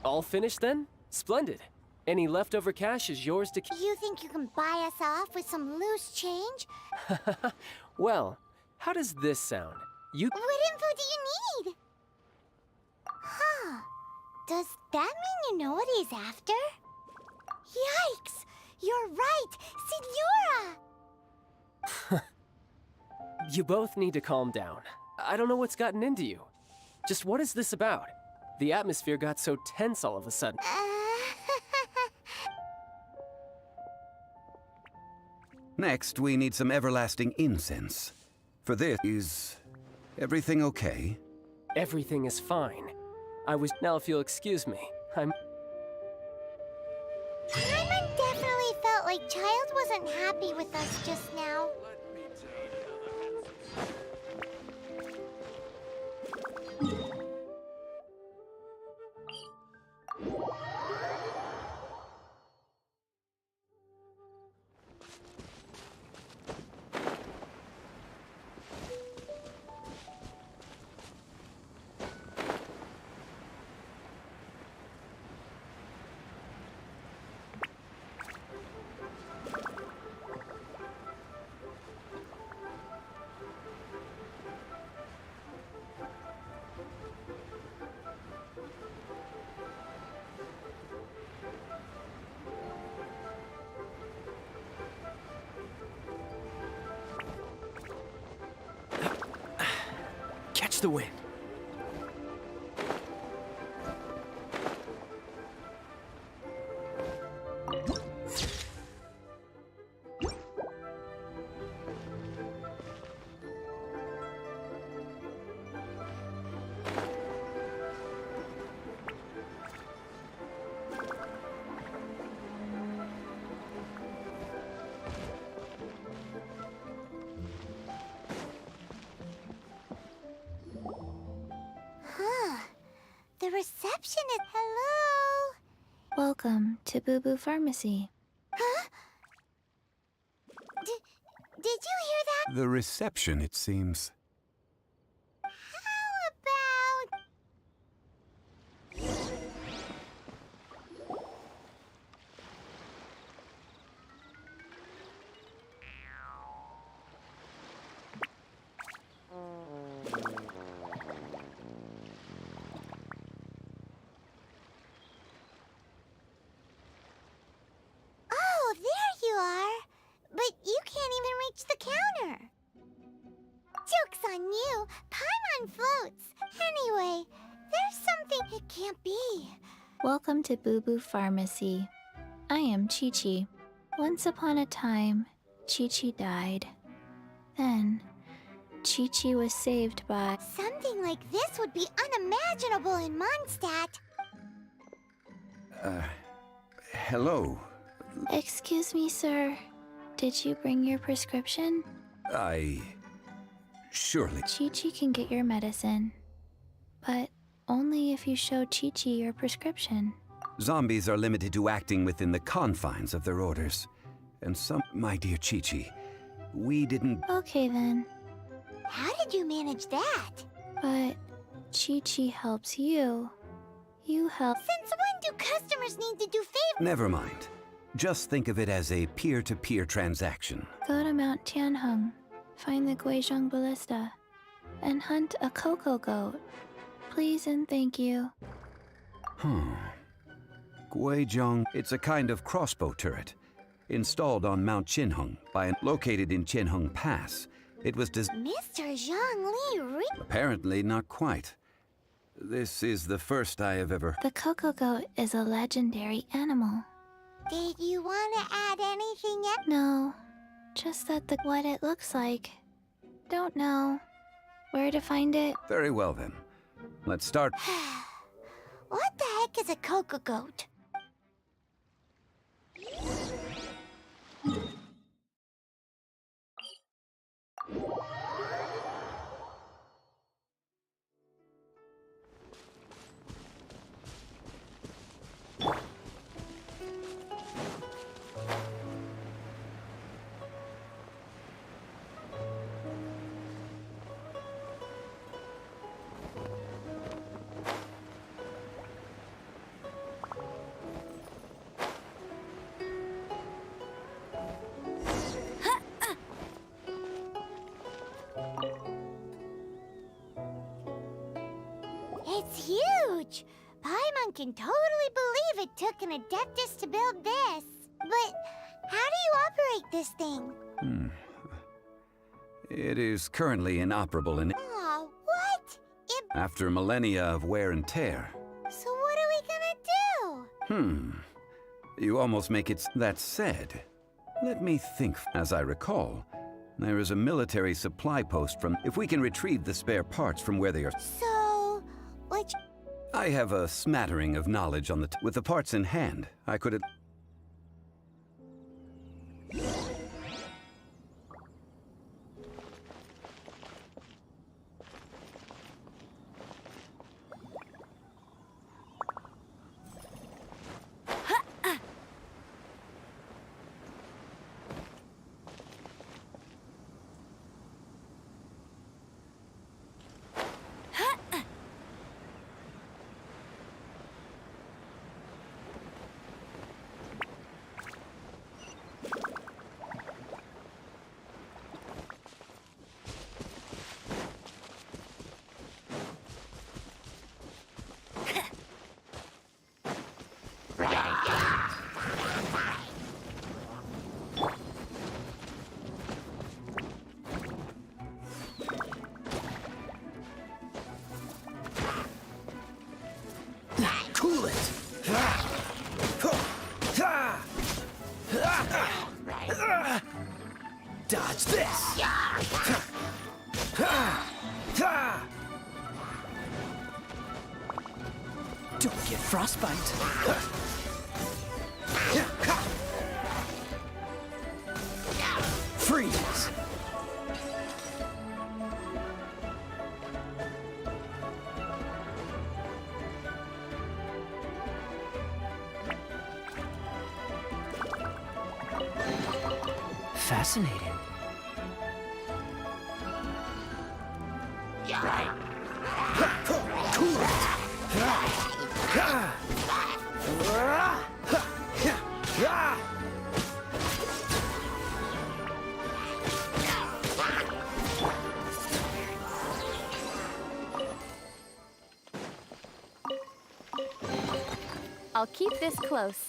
All finished then? Splendid. Any leftover cash is yours to... You think you can buy us off with some loose change? Well, how does this sound? You... What info do you need? Huh. Does that mean you know what he's after? Yikes! You're right! Signora! You both need to calm down. I don't know what's gotten into you. Just what is this about? The atmosphere got so tense all of a sudden. Next, we need some everlasting incense. For this, is everything okay? Everything is fine. Now if you'll excuse me, Paimon definitely felt like Child wasn't happy with us just now. Catch the wind. The reception is... Hello? Welcome to Boo Boo Pharmacy. Huh? Did you hear that? The reception, it seems. How about... Welcome to Boo Boo Pharmacy. I am Chi-Chi. Once upon a time, Chi-Chi died. Then, Chi-Chi was saved by... Something like this would be unimaginable in Mondstadt. Hello. Excuse me, sir. Did you bring your prescription? Surely. Chi-Chi can get your medicine. But only if you show Chi-Chi your prescription. Zombies are limited to acting within the confines of their orders. And some... My dear Chi-Chi, we didn't... Okay, then. How did you manage that? But Chi-Chi helps you. You help... Since when do customers need to do favors? Never mind. Just think of it as a peer-to-peer transaction. Go to Mount Tianheng, find the Guizhong Ballista, and hunt a cocoa goat. Please and thank you. Guizhong, it's a kind of crossbow turret, installed on Mount Qinheng located in Qinheng Pass. It was Mr. Zhang Li, apparently not quite. This is the first I have ever... The cocoa goat is a legendary animal. Did you want to add anything yet? No, just that what it looks like. Don't know. Where to find it? Very well then. Let's start. What the heck is a cocoa goat? It's huge! Paimon can totally believe it took an Adeptus to build this. But how do you operate this thing? It is currently inoperable and... Aw, what? After millennia of wear and tear. So what are we gonna do? You almost make it... That said, let me think. As I recall, there is a military supply post from... If we can retrieve the spare parts from where they are... So... which... I have a smattering of knowledge on the... With the parts in hand, I could... Cool it! Dodge this! Don't get frostbite. Freeze! Fascinating. I'll keep this close.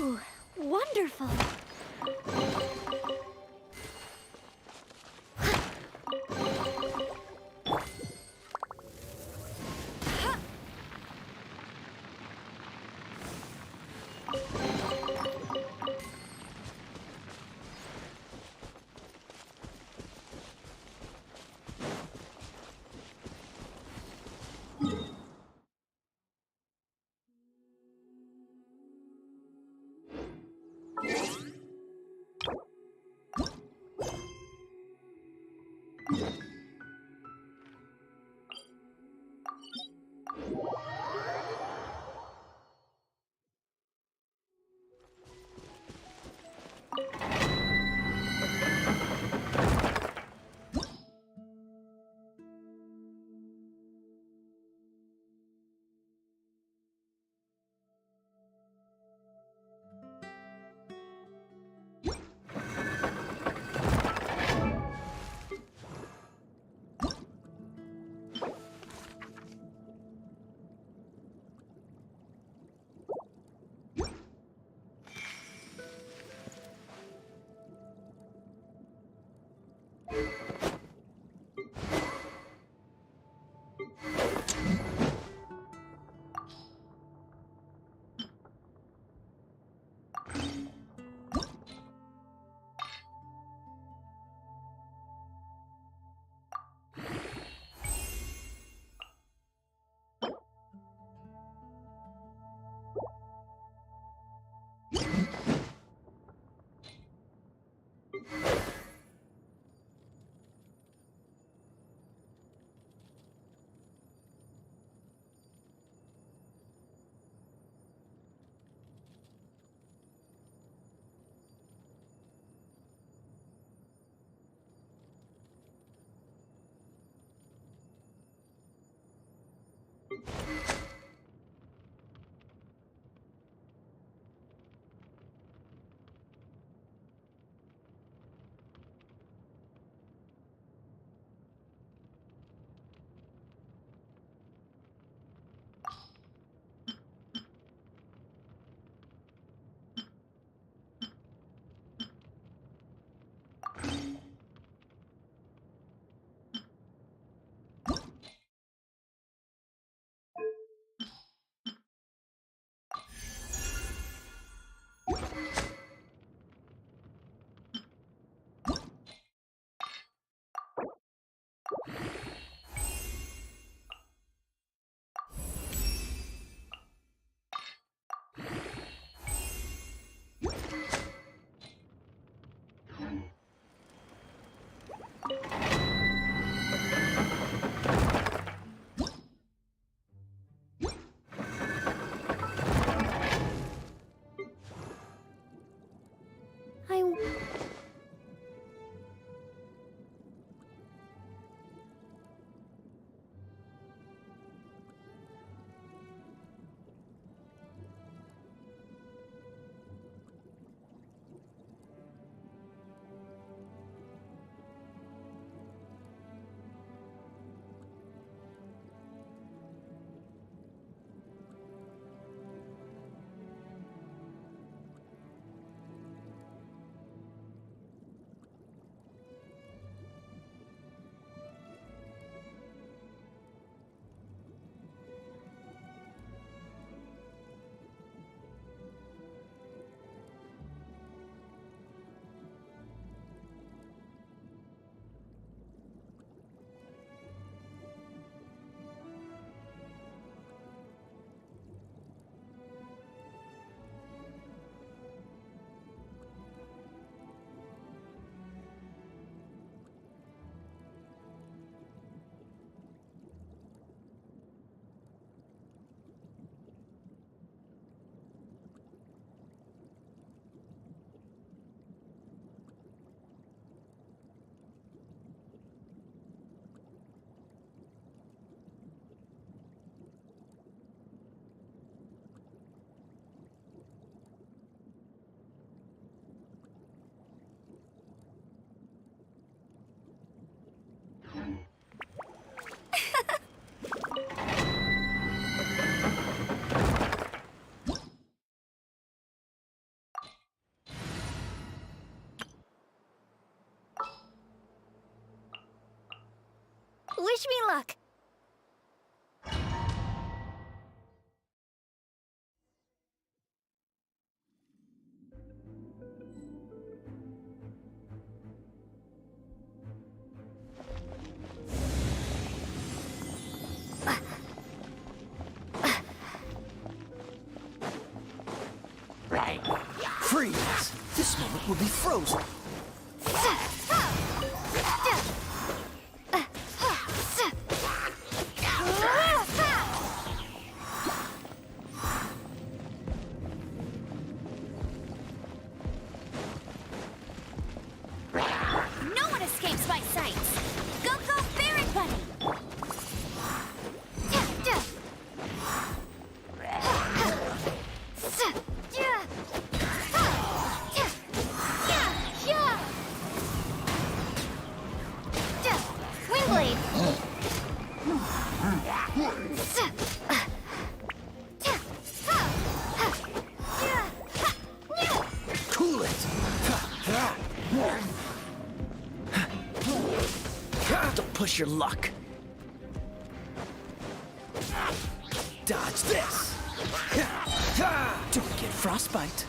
Ooh, wonderful. Wish me luck. Freeze! This moment will be frozen. No one escapes my sights! Go, go, Fairy Bunny! Windblade! Cool it! Don't push your luck. Dodge this! Don't get frostbite.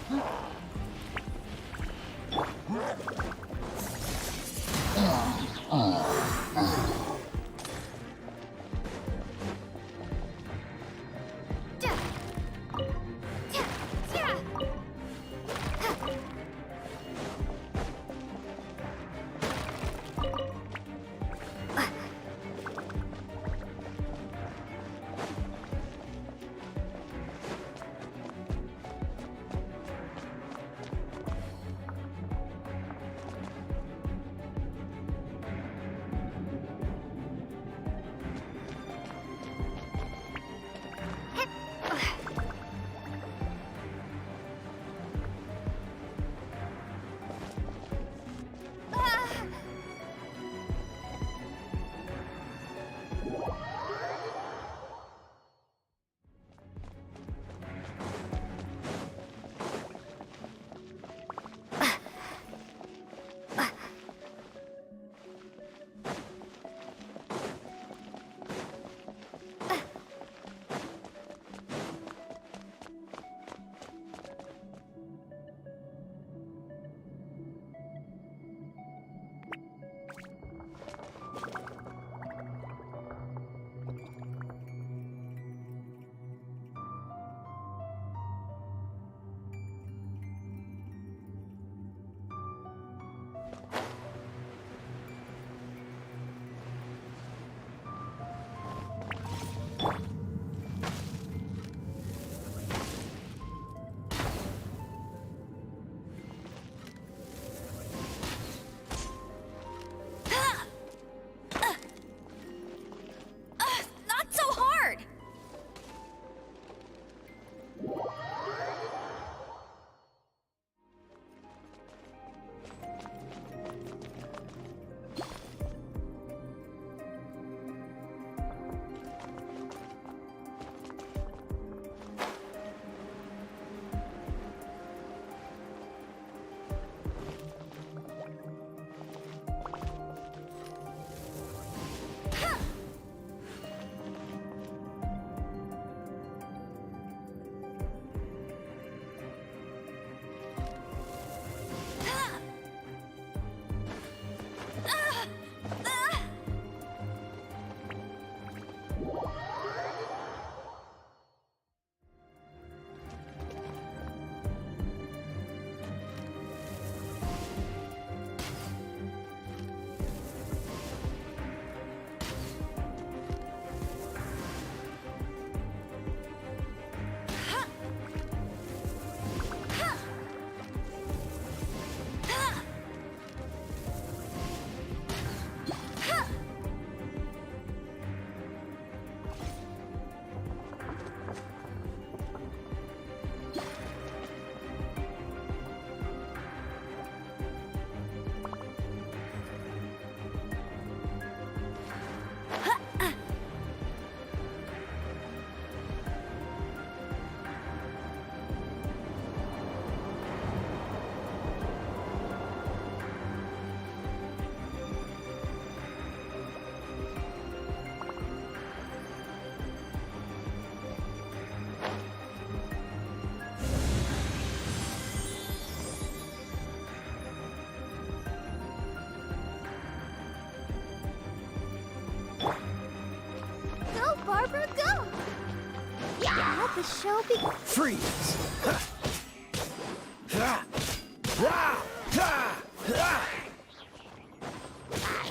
the show begin. Freeze!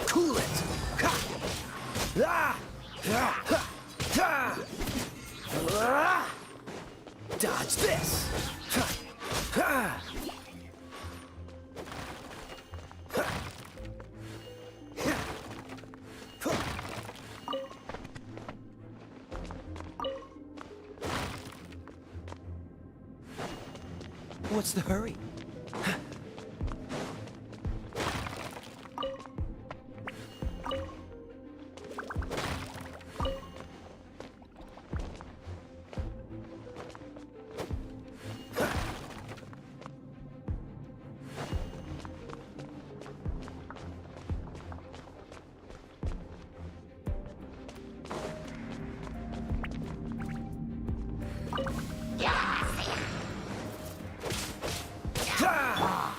Cool it! Dodge this! What's the hurry?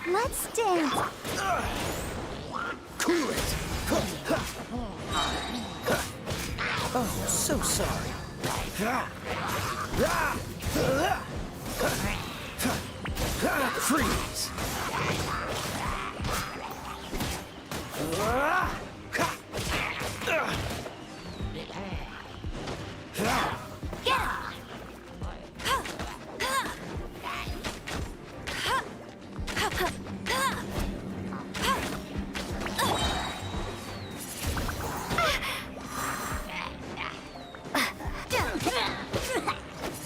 Let's dance. Cool it! Oh, so sorry. Freeze!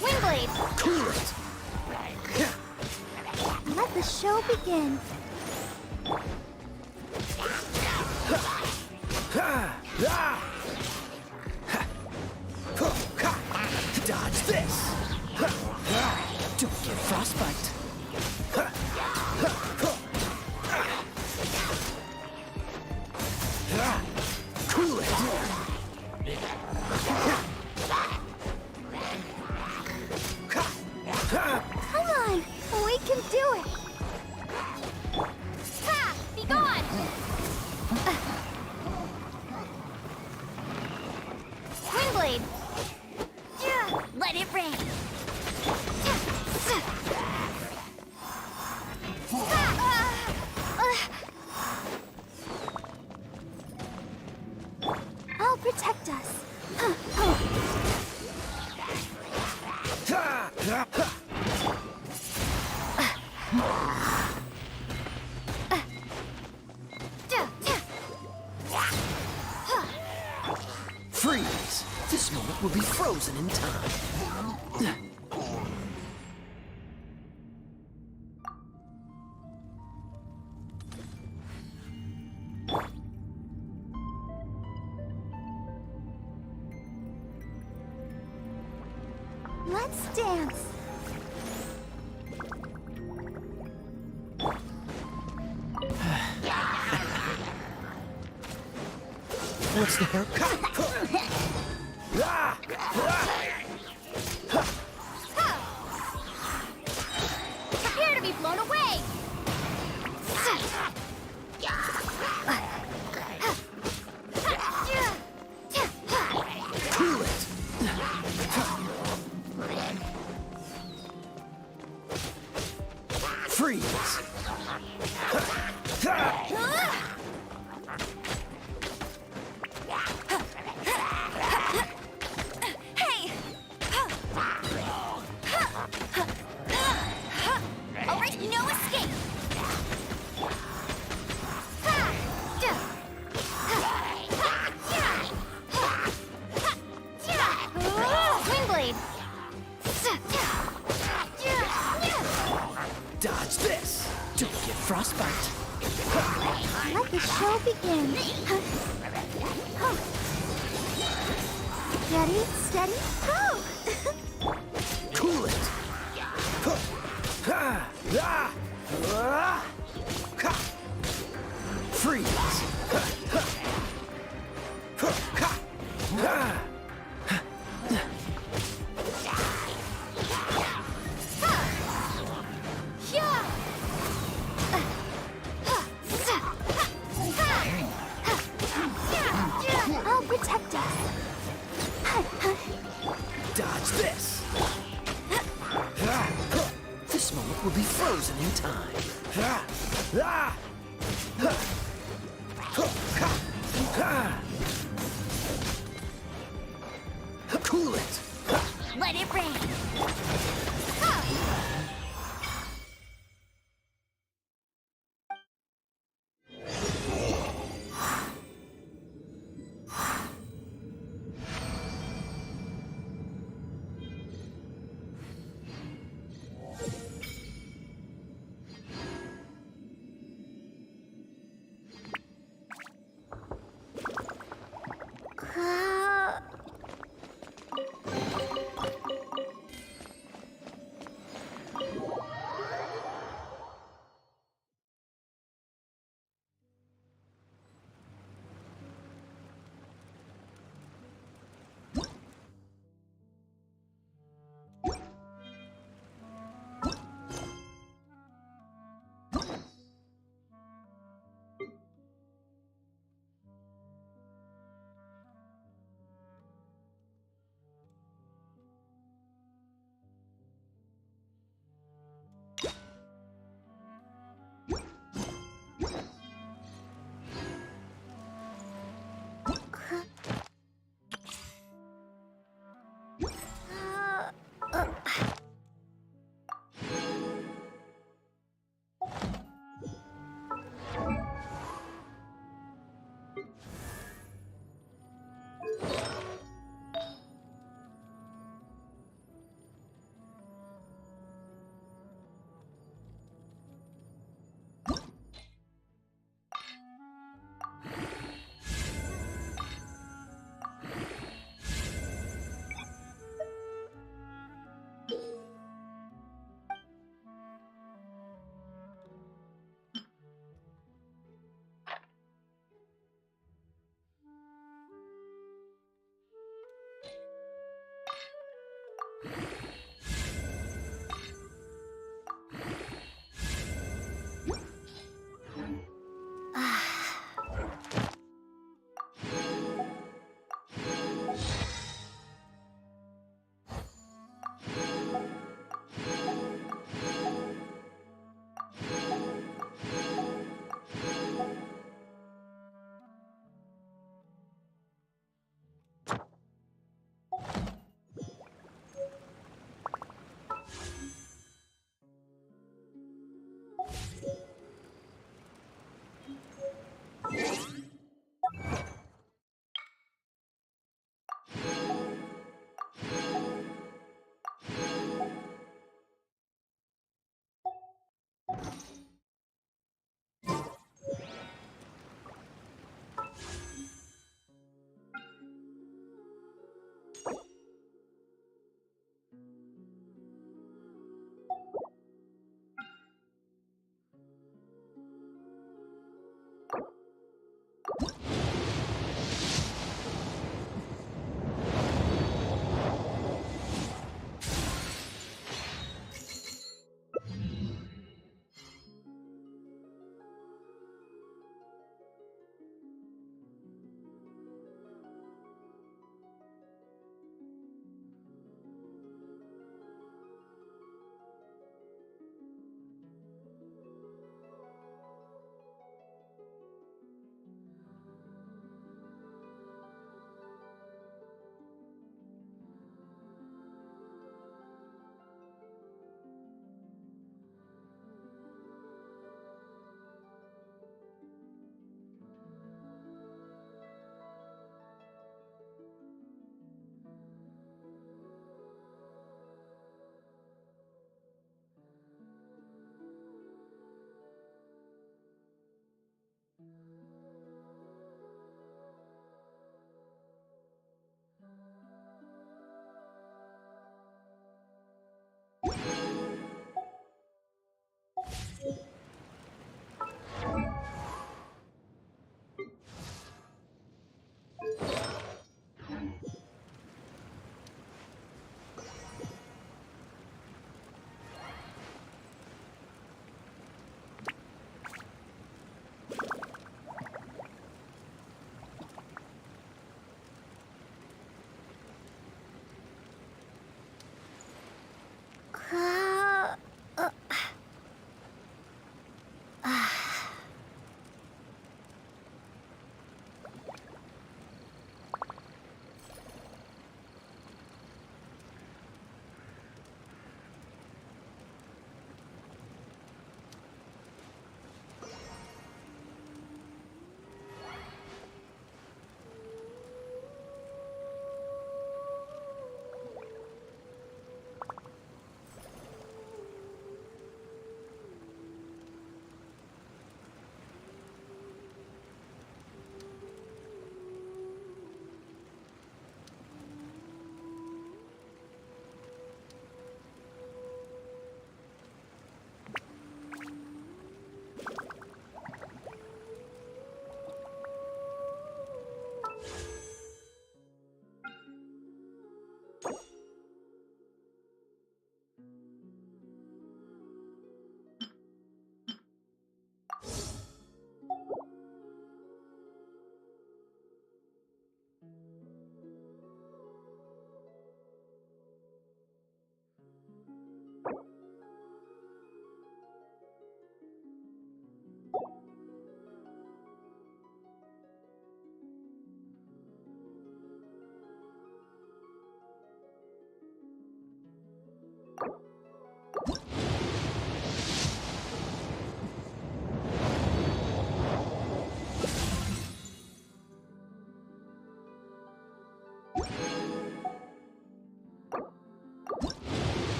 Windblade. Cool it! Let the show begin. Dodge this! Don't get frostbite! Cool it! Come on, we can do it. Ha! Be gone! Windblade. Let it rain! I'll protect us. Freeze! This moment will be frozen in time. Let's dance. What's the hurry? Prepare to be blown away! Cool it! Freeze! Hey! Alright, no escape! Windblade. Dodge this! Don't get frostbite! Let the show begin. Ready, steady, go! Cool it! Freeze! I'll protect us. Dodge this! will be frozen in time. Cool it! Let it rain.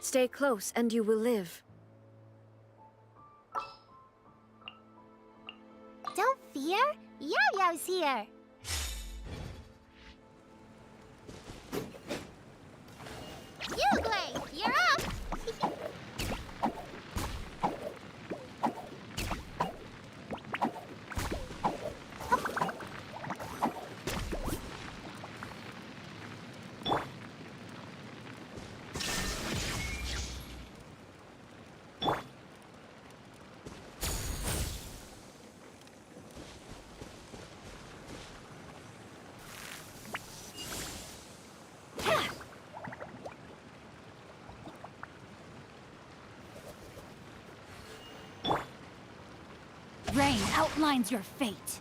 Stay close and you will live. Don't fear, Yo-Yo's here. Yugley, you're up! Rain outlines your fate.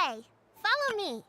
way. Follow me.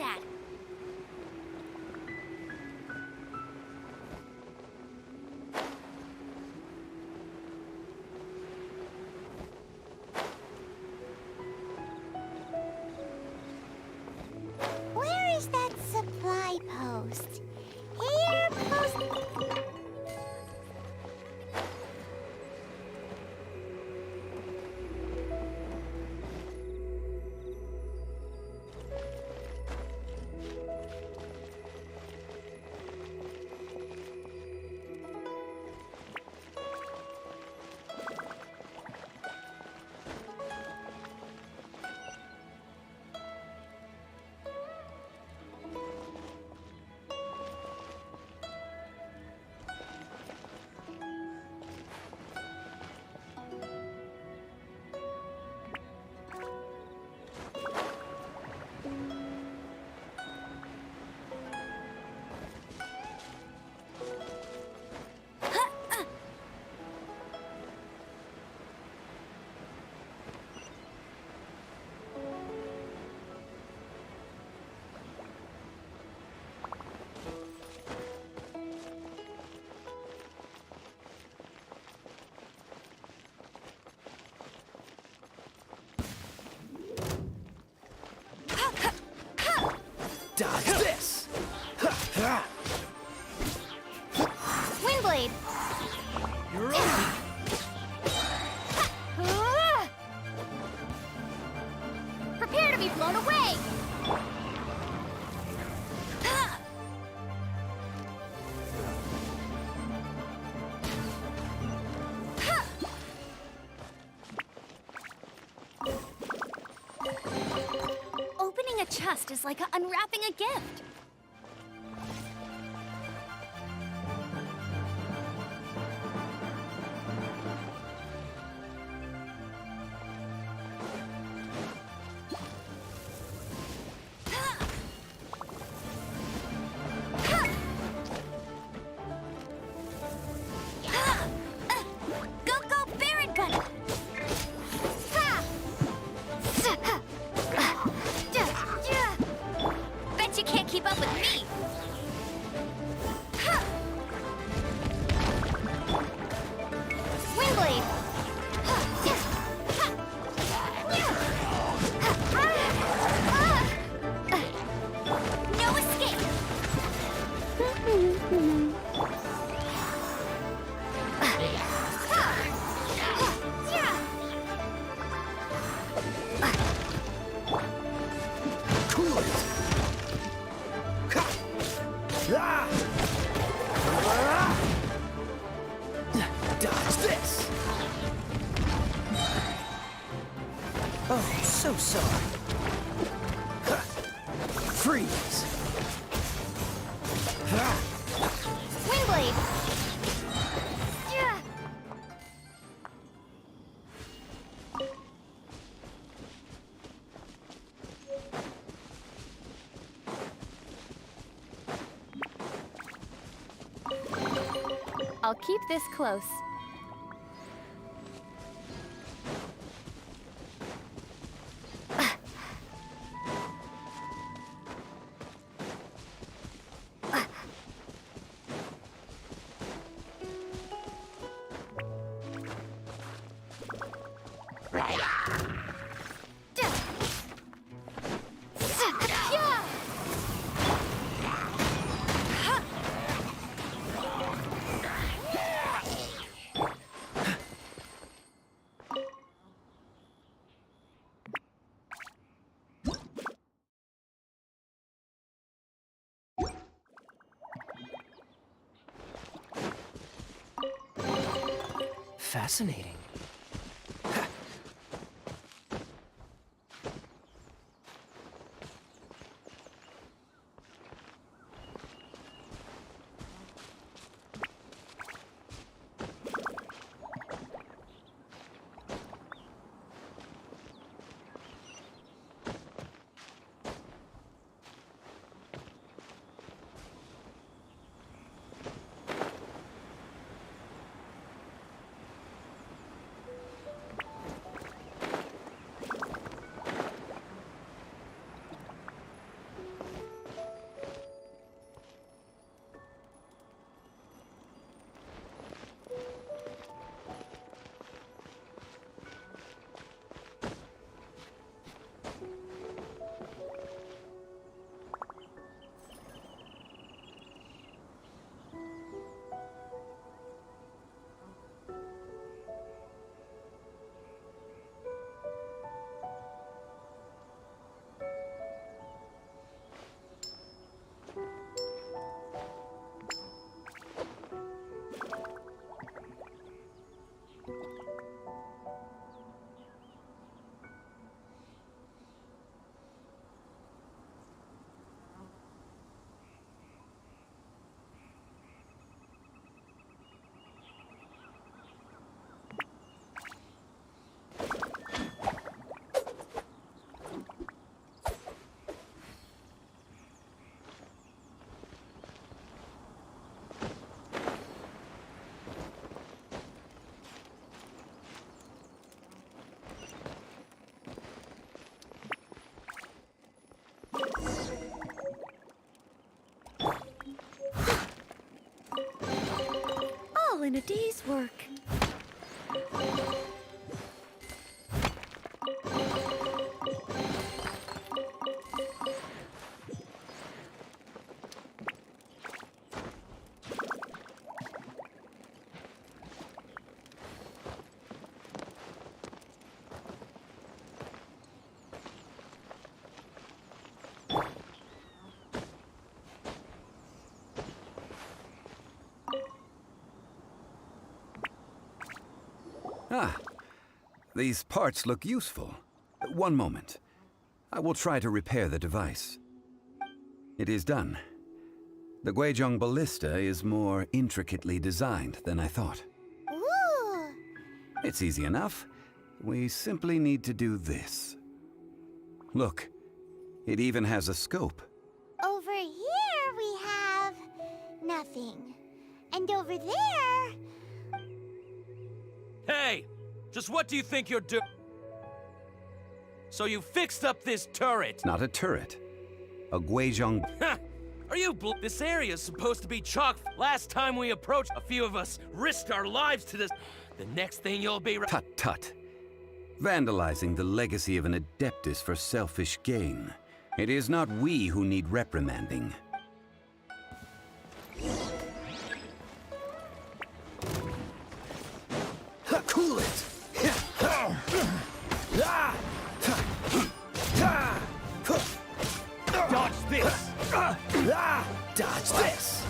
Dad. Where is that supply post? Here, post... Dodge this! Windblade! You're up! Prepare to be blown away! Opening a chest is like unwrapping a gift. Dodge this! Oh, so sorry. Freeze! Windblade! I'll keep this close. Fascinating. a day's work. Ah, these parts look useful. One moment. I will try to repair the device. It is done. The Guizhong ballista is more intricately designed than I thought. Ooh! It's easy enough. We simply need to do this. Look, it even has a scope. Over here we have nothing. And over there... Hey! Just what do you think you're doing? So you fixed up this turret? Not a turret. A Guizhong... Ha! Are you This area's supposed to be chock. Last time we approached, a few of us risked our lives to this. The next thing you'll be... Tut tut. Vandalizing the legacy of an adeptus for selfish gain. It is not we who need reprimanding. Cool it! Dodge this! Dodge this!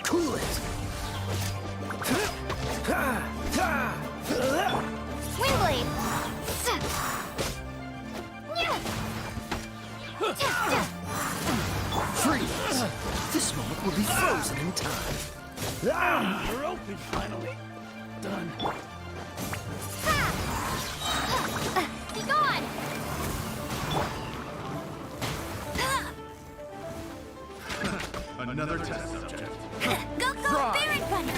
Cool it! Swing blade! Freeze! This moment will be frozen in time. You're open, finally. Done. Be gone! Another test subject. Go, Barrett Bunny!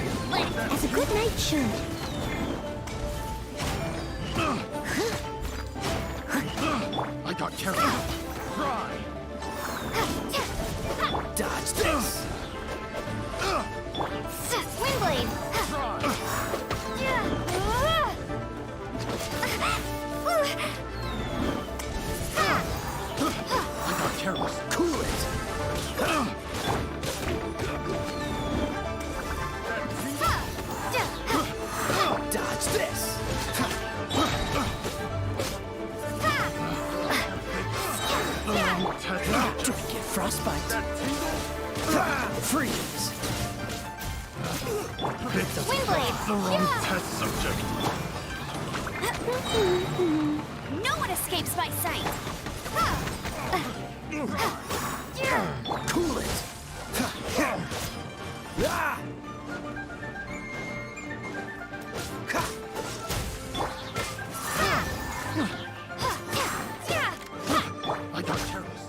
As a good night should. I got carried. Try. Dodge this! Swing blade! I got careless. Cool it! Dodge this! Don't get frostbite! Freeze! Swing blade! The wrong test subject. No one escapes my sight! Cool it! I got careless.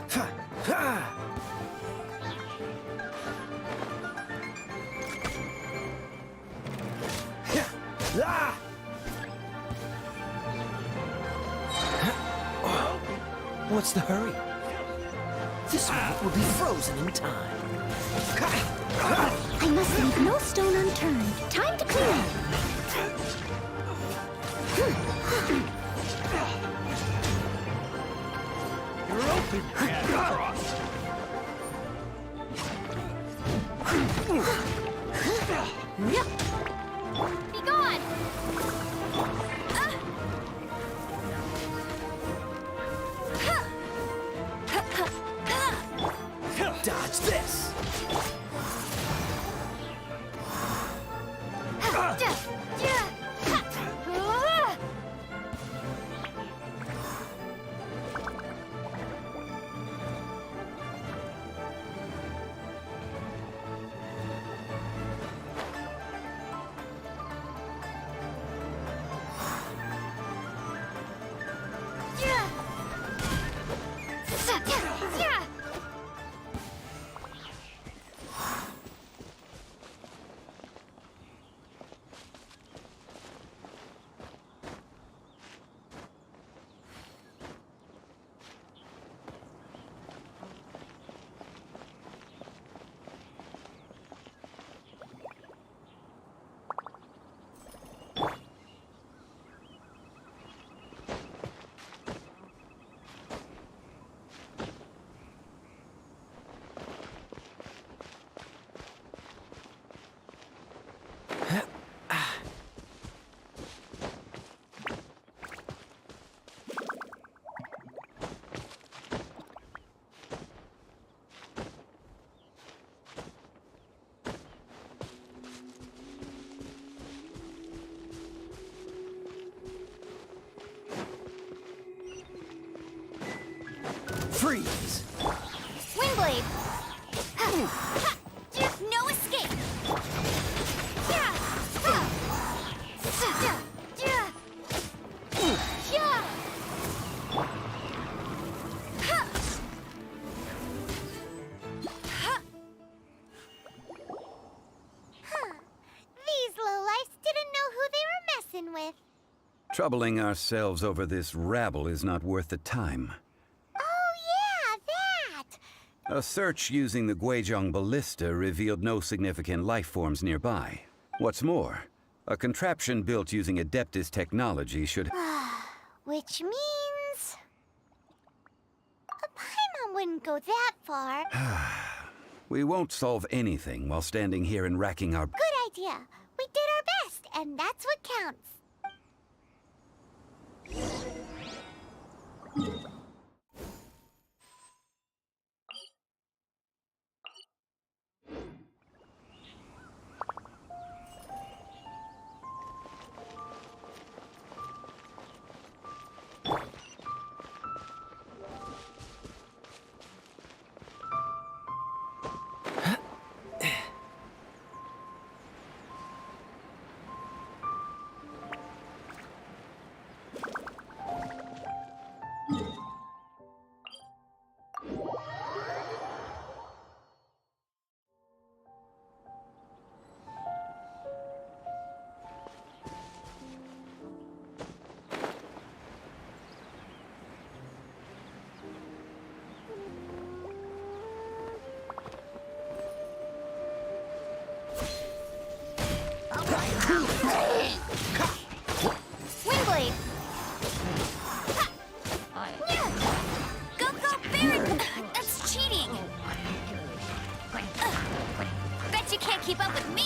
What's the hurry? This moment will be frozen in time. I must leave no stone unturned. Time to clean up. You're open, Catcross. Be gone! Dodge this! Freeze! Windblade! Ha! There's no escape! Yeah! Ha! Yeah! Yeah! Yeah! Ha! Ha! Huh. These lowlifes didn't know who they were messing with. Troubling ourselves over this rabble is not worth the time. Oh yeah, that! A search using the Guizhong ballista revealed no significant life forms nearby. What's more, a contraption built using Adeptus technology should... Which means... a Paimon wouldn't go that far. We won't solve anything while standing here and racking our... Good idea. We did our best, and that's what counts. Windblade! Ha! Yeah! Go, go, Baron! That's cheating! Bet you can't keep up with me!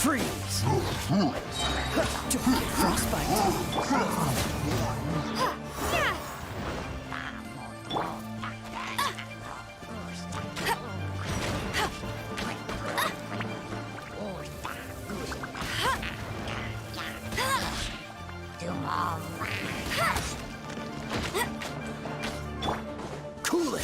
Freeze! Frostbite! Cool it!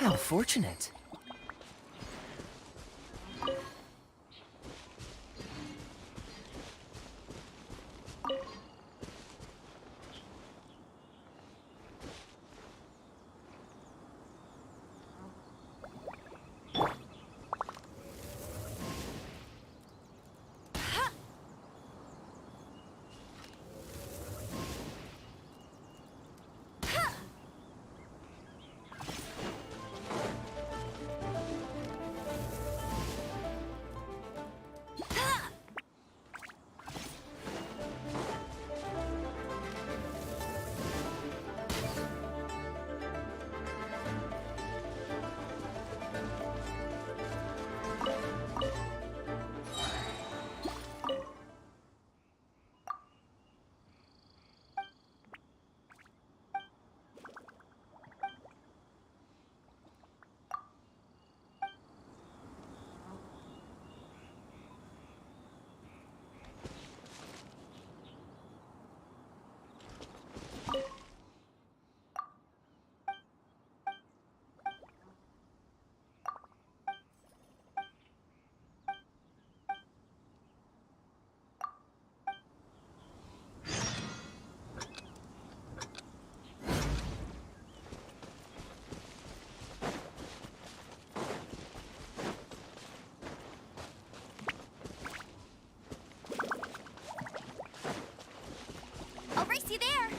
How fortunate. I'll race you there!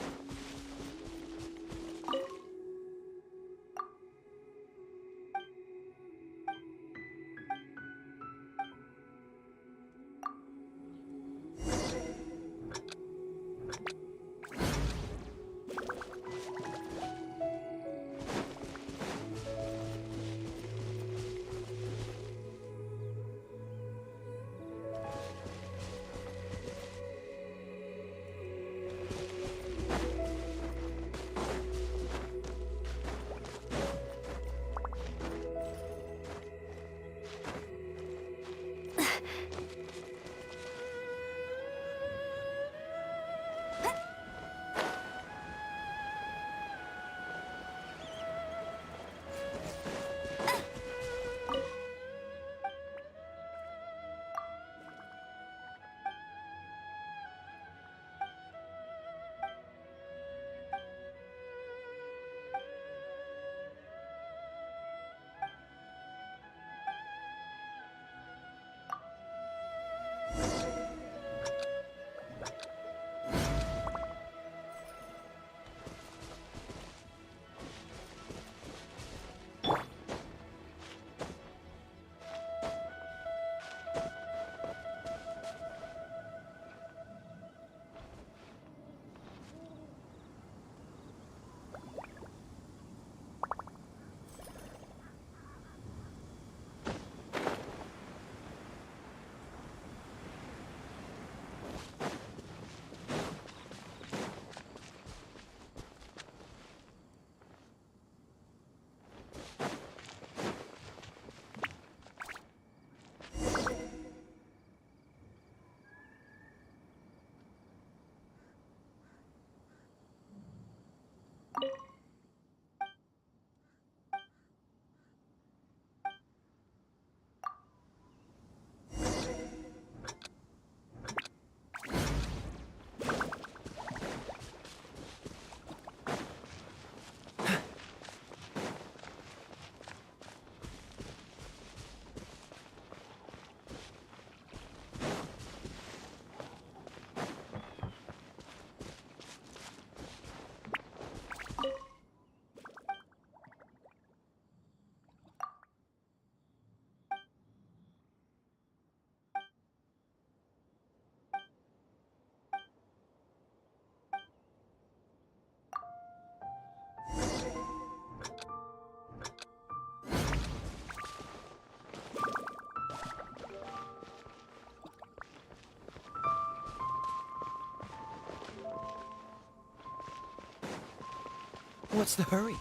What's the hurry?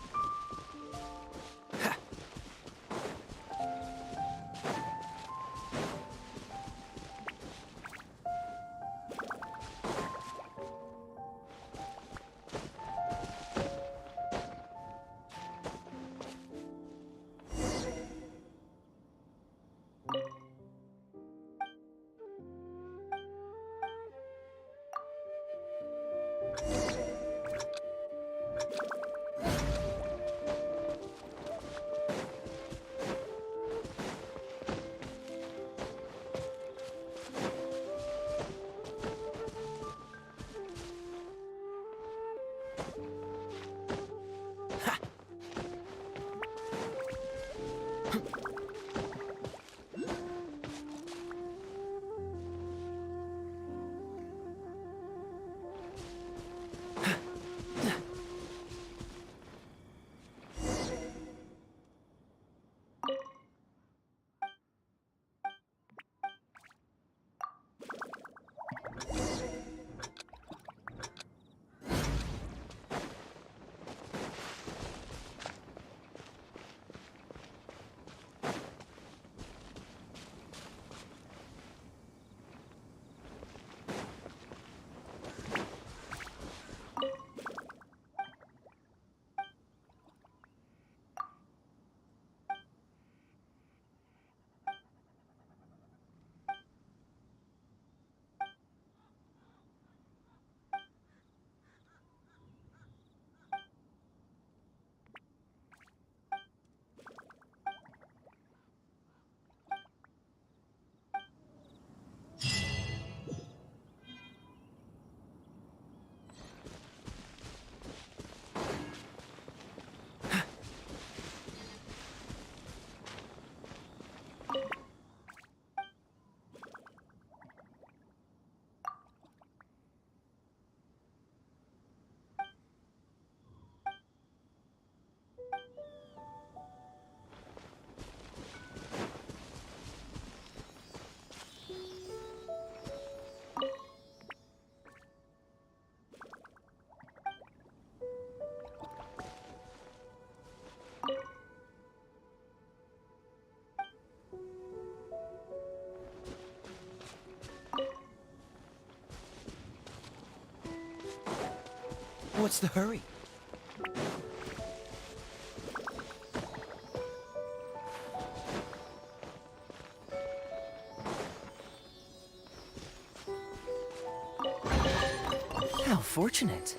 What's the hurry? How fortunate.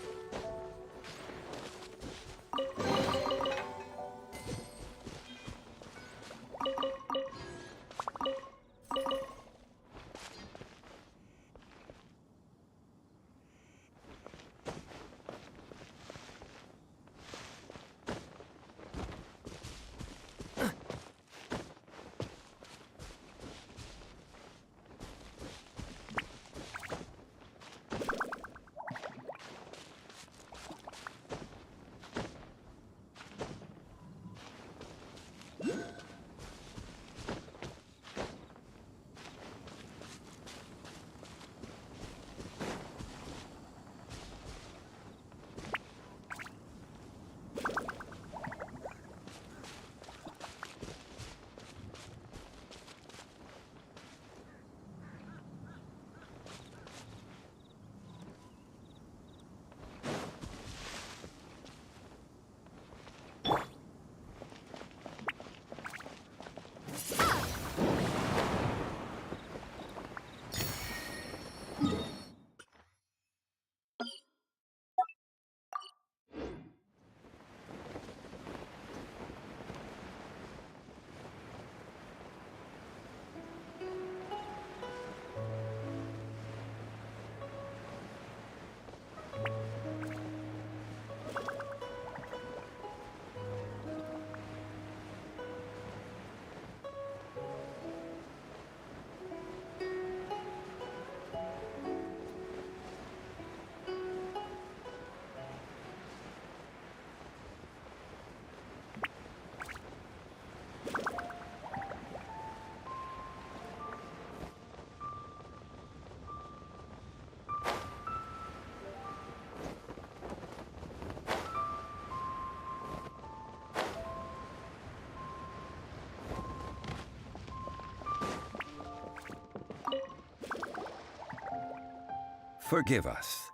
Forgive us.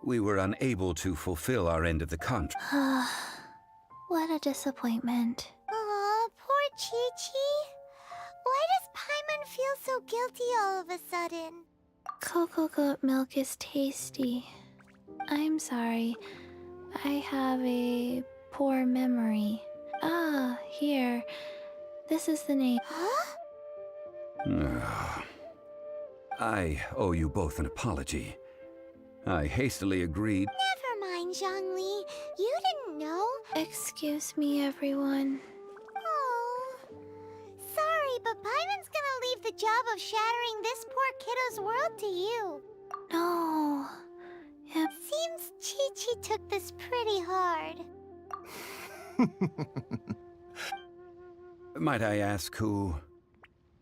We were unable to fulfill our end of the contract. What a disappointment. Aw, poor Chi-Chi. Why does Paimon feel so guilty all of a sudden? Cocoa goat milk is tasty. I'm sorry. I have a poor memory. Ah, here. This is the name. Huh? I owe you both an apology. I hastily agreed. Never mind, Zhongli. You didn't know. Excuse me, everyone. Oh. Sorry, but Paimon's gonna leave the job of shattering this poor kiddo's world to you. No. Yep. Seems Chi-Chi took this pretty hard. Might I ask who?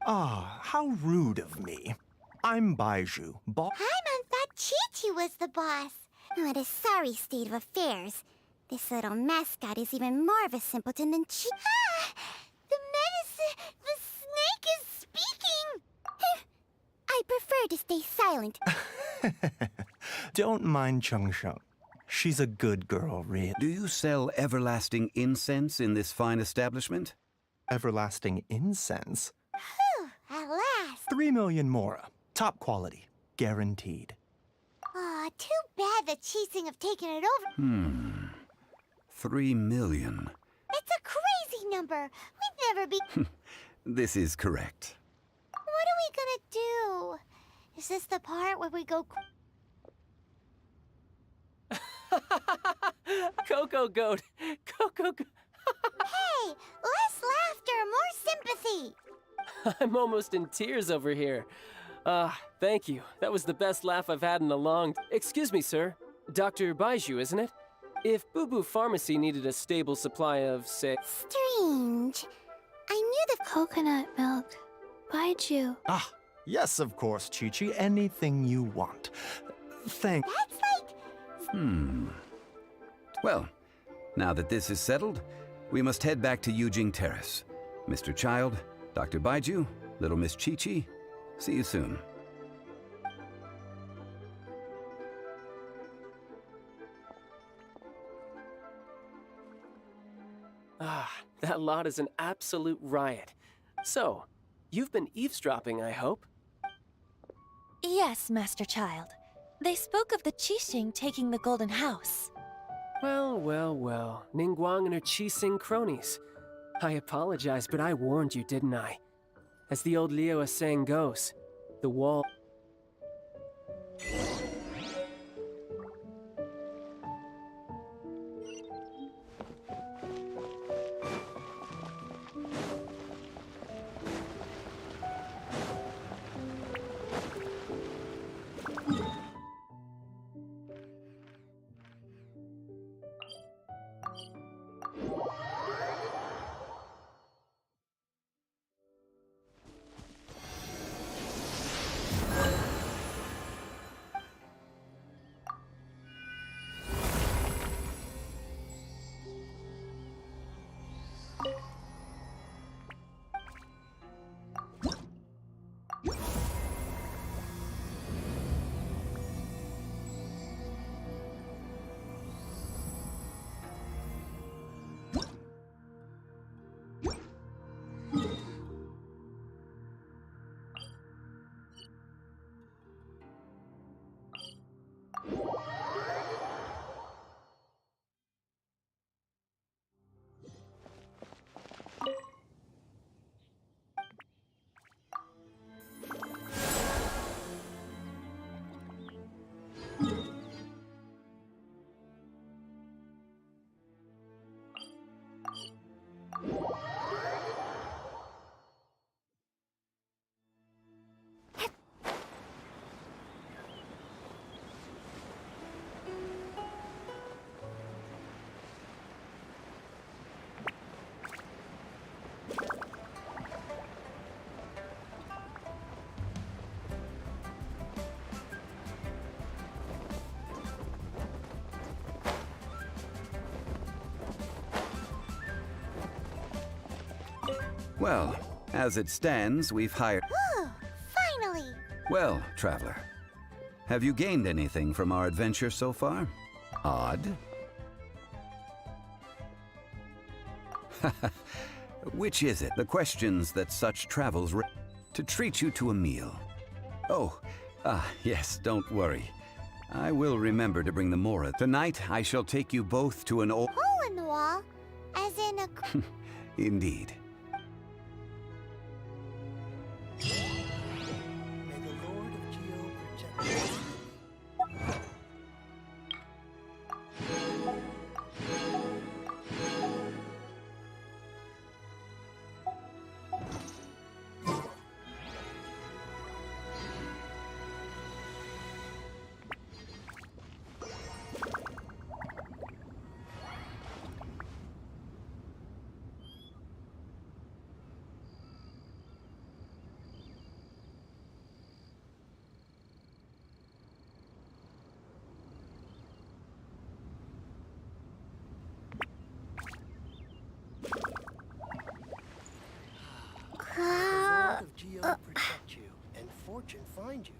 Ah, how rude of me. I'm Baiju, boss. Paimon thought Chi-Chi was the boss. What a sorry state of affairs. This little mascot is even more of a simpleton than Chi. Ah! The snake is speaking! I prefer to stay silent. Don't mind Chung Sheng. She's a good girl, really. Do you sell everlasting incense in this fine establishment? Everlasting incense? Whew, at last. 3 million mora. Top quality. Guaranteed. Aw, too bad the Qixing have taken it over. 3 million. It's a crazy number. We'd never be... This is correct. What are we gonna do? Is this the part where we go... Cocoa goat! Cocoa goat! Hey! Less laughter, more sympathy! I'm almost in tears over here. Thank you. That was the best laugh I've had in a long... Excuse me, sir. Dr. Baiju, isn't it? If Boo Boo Pharmacy needed a stable supply of, say... Strange. I knew the... Coconut milk. Baiju. Ah, yes, of course, Chi-Chi. Anything you want. Thank... That's like... Well, now that this is settled, we must head back to Yujing Terrace. Mr. Child, Dr. Baiju, Little Miss Chi-Chi, see you soon. That lot is an absolute riot. So, you've been eavesdropping, I hope? Yes, Master Child. They spoke of the Qixing taking the Golden House. Well, well, well. Ningguang and her Qixing cronies. I apologize, but I warned you, didn't I? As the old Liyue saying goes, the wall... Well, as it stands, we've hired... Ooh, finally! Well, traveler, Have you gained anything from our adventure so far? Odd. Which is it? The questions that such travels to treat you to a meal. Oh, yes, don't worry. I will remember to bring the Mora. Tonight, I shall take you both to an old... Hole in the wall? As in a... Indeed. May the Lord of Geo protect you. May the Lord of Geo protect you, and fortune find you.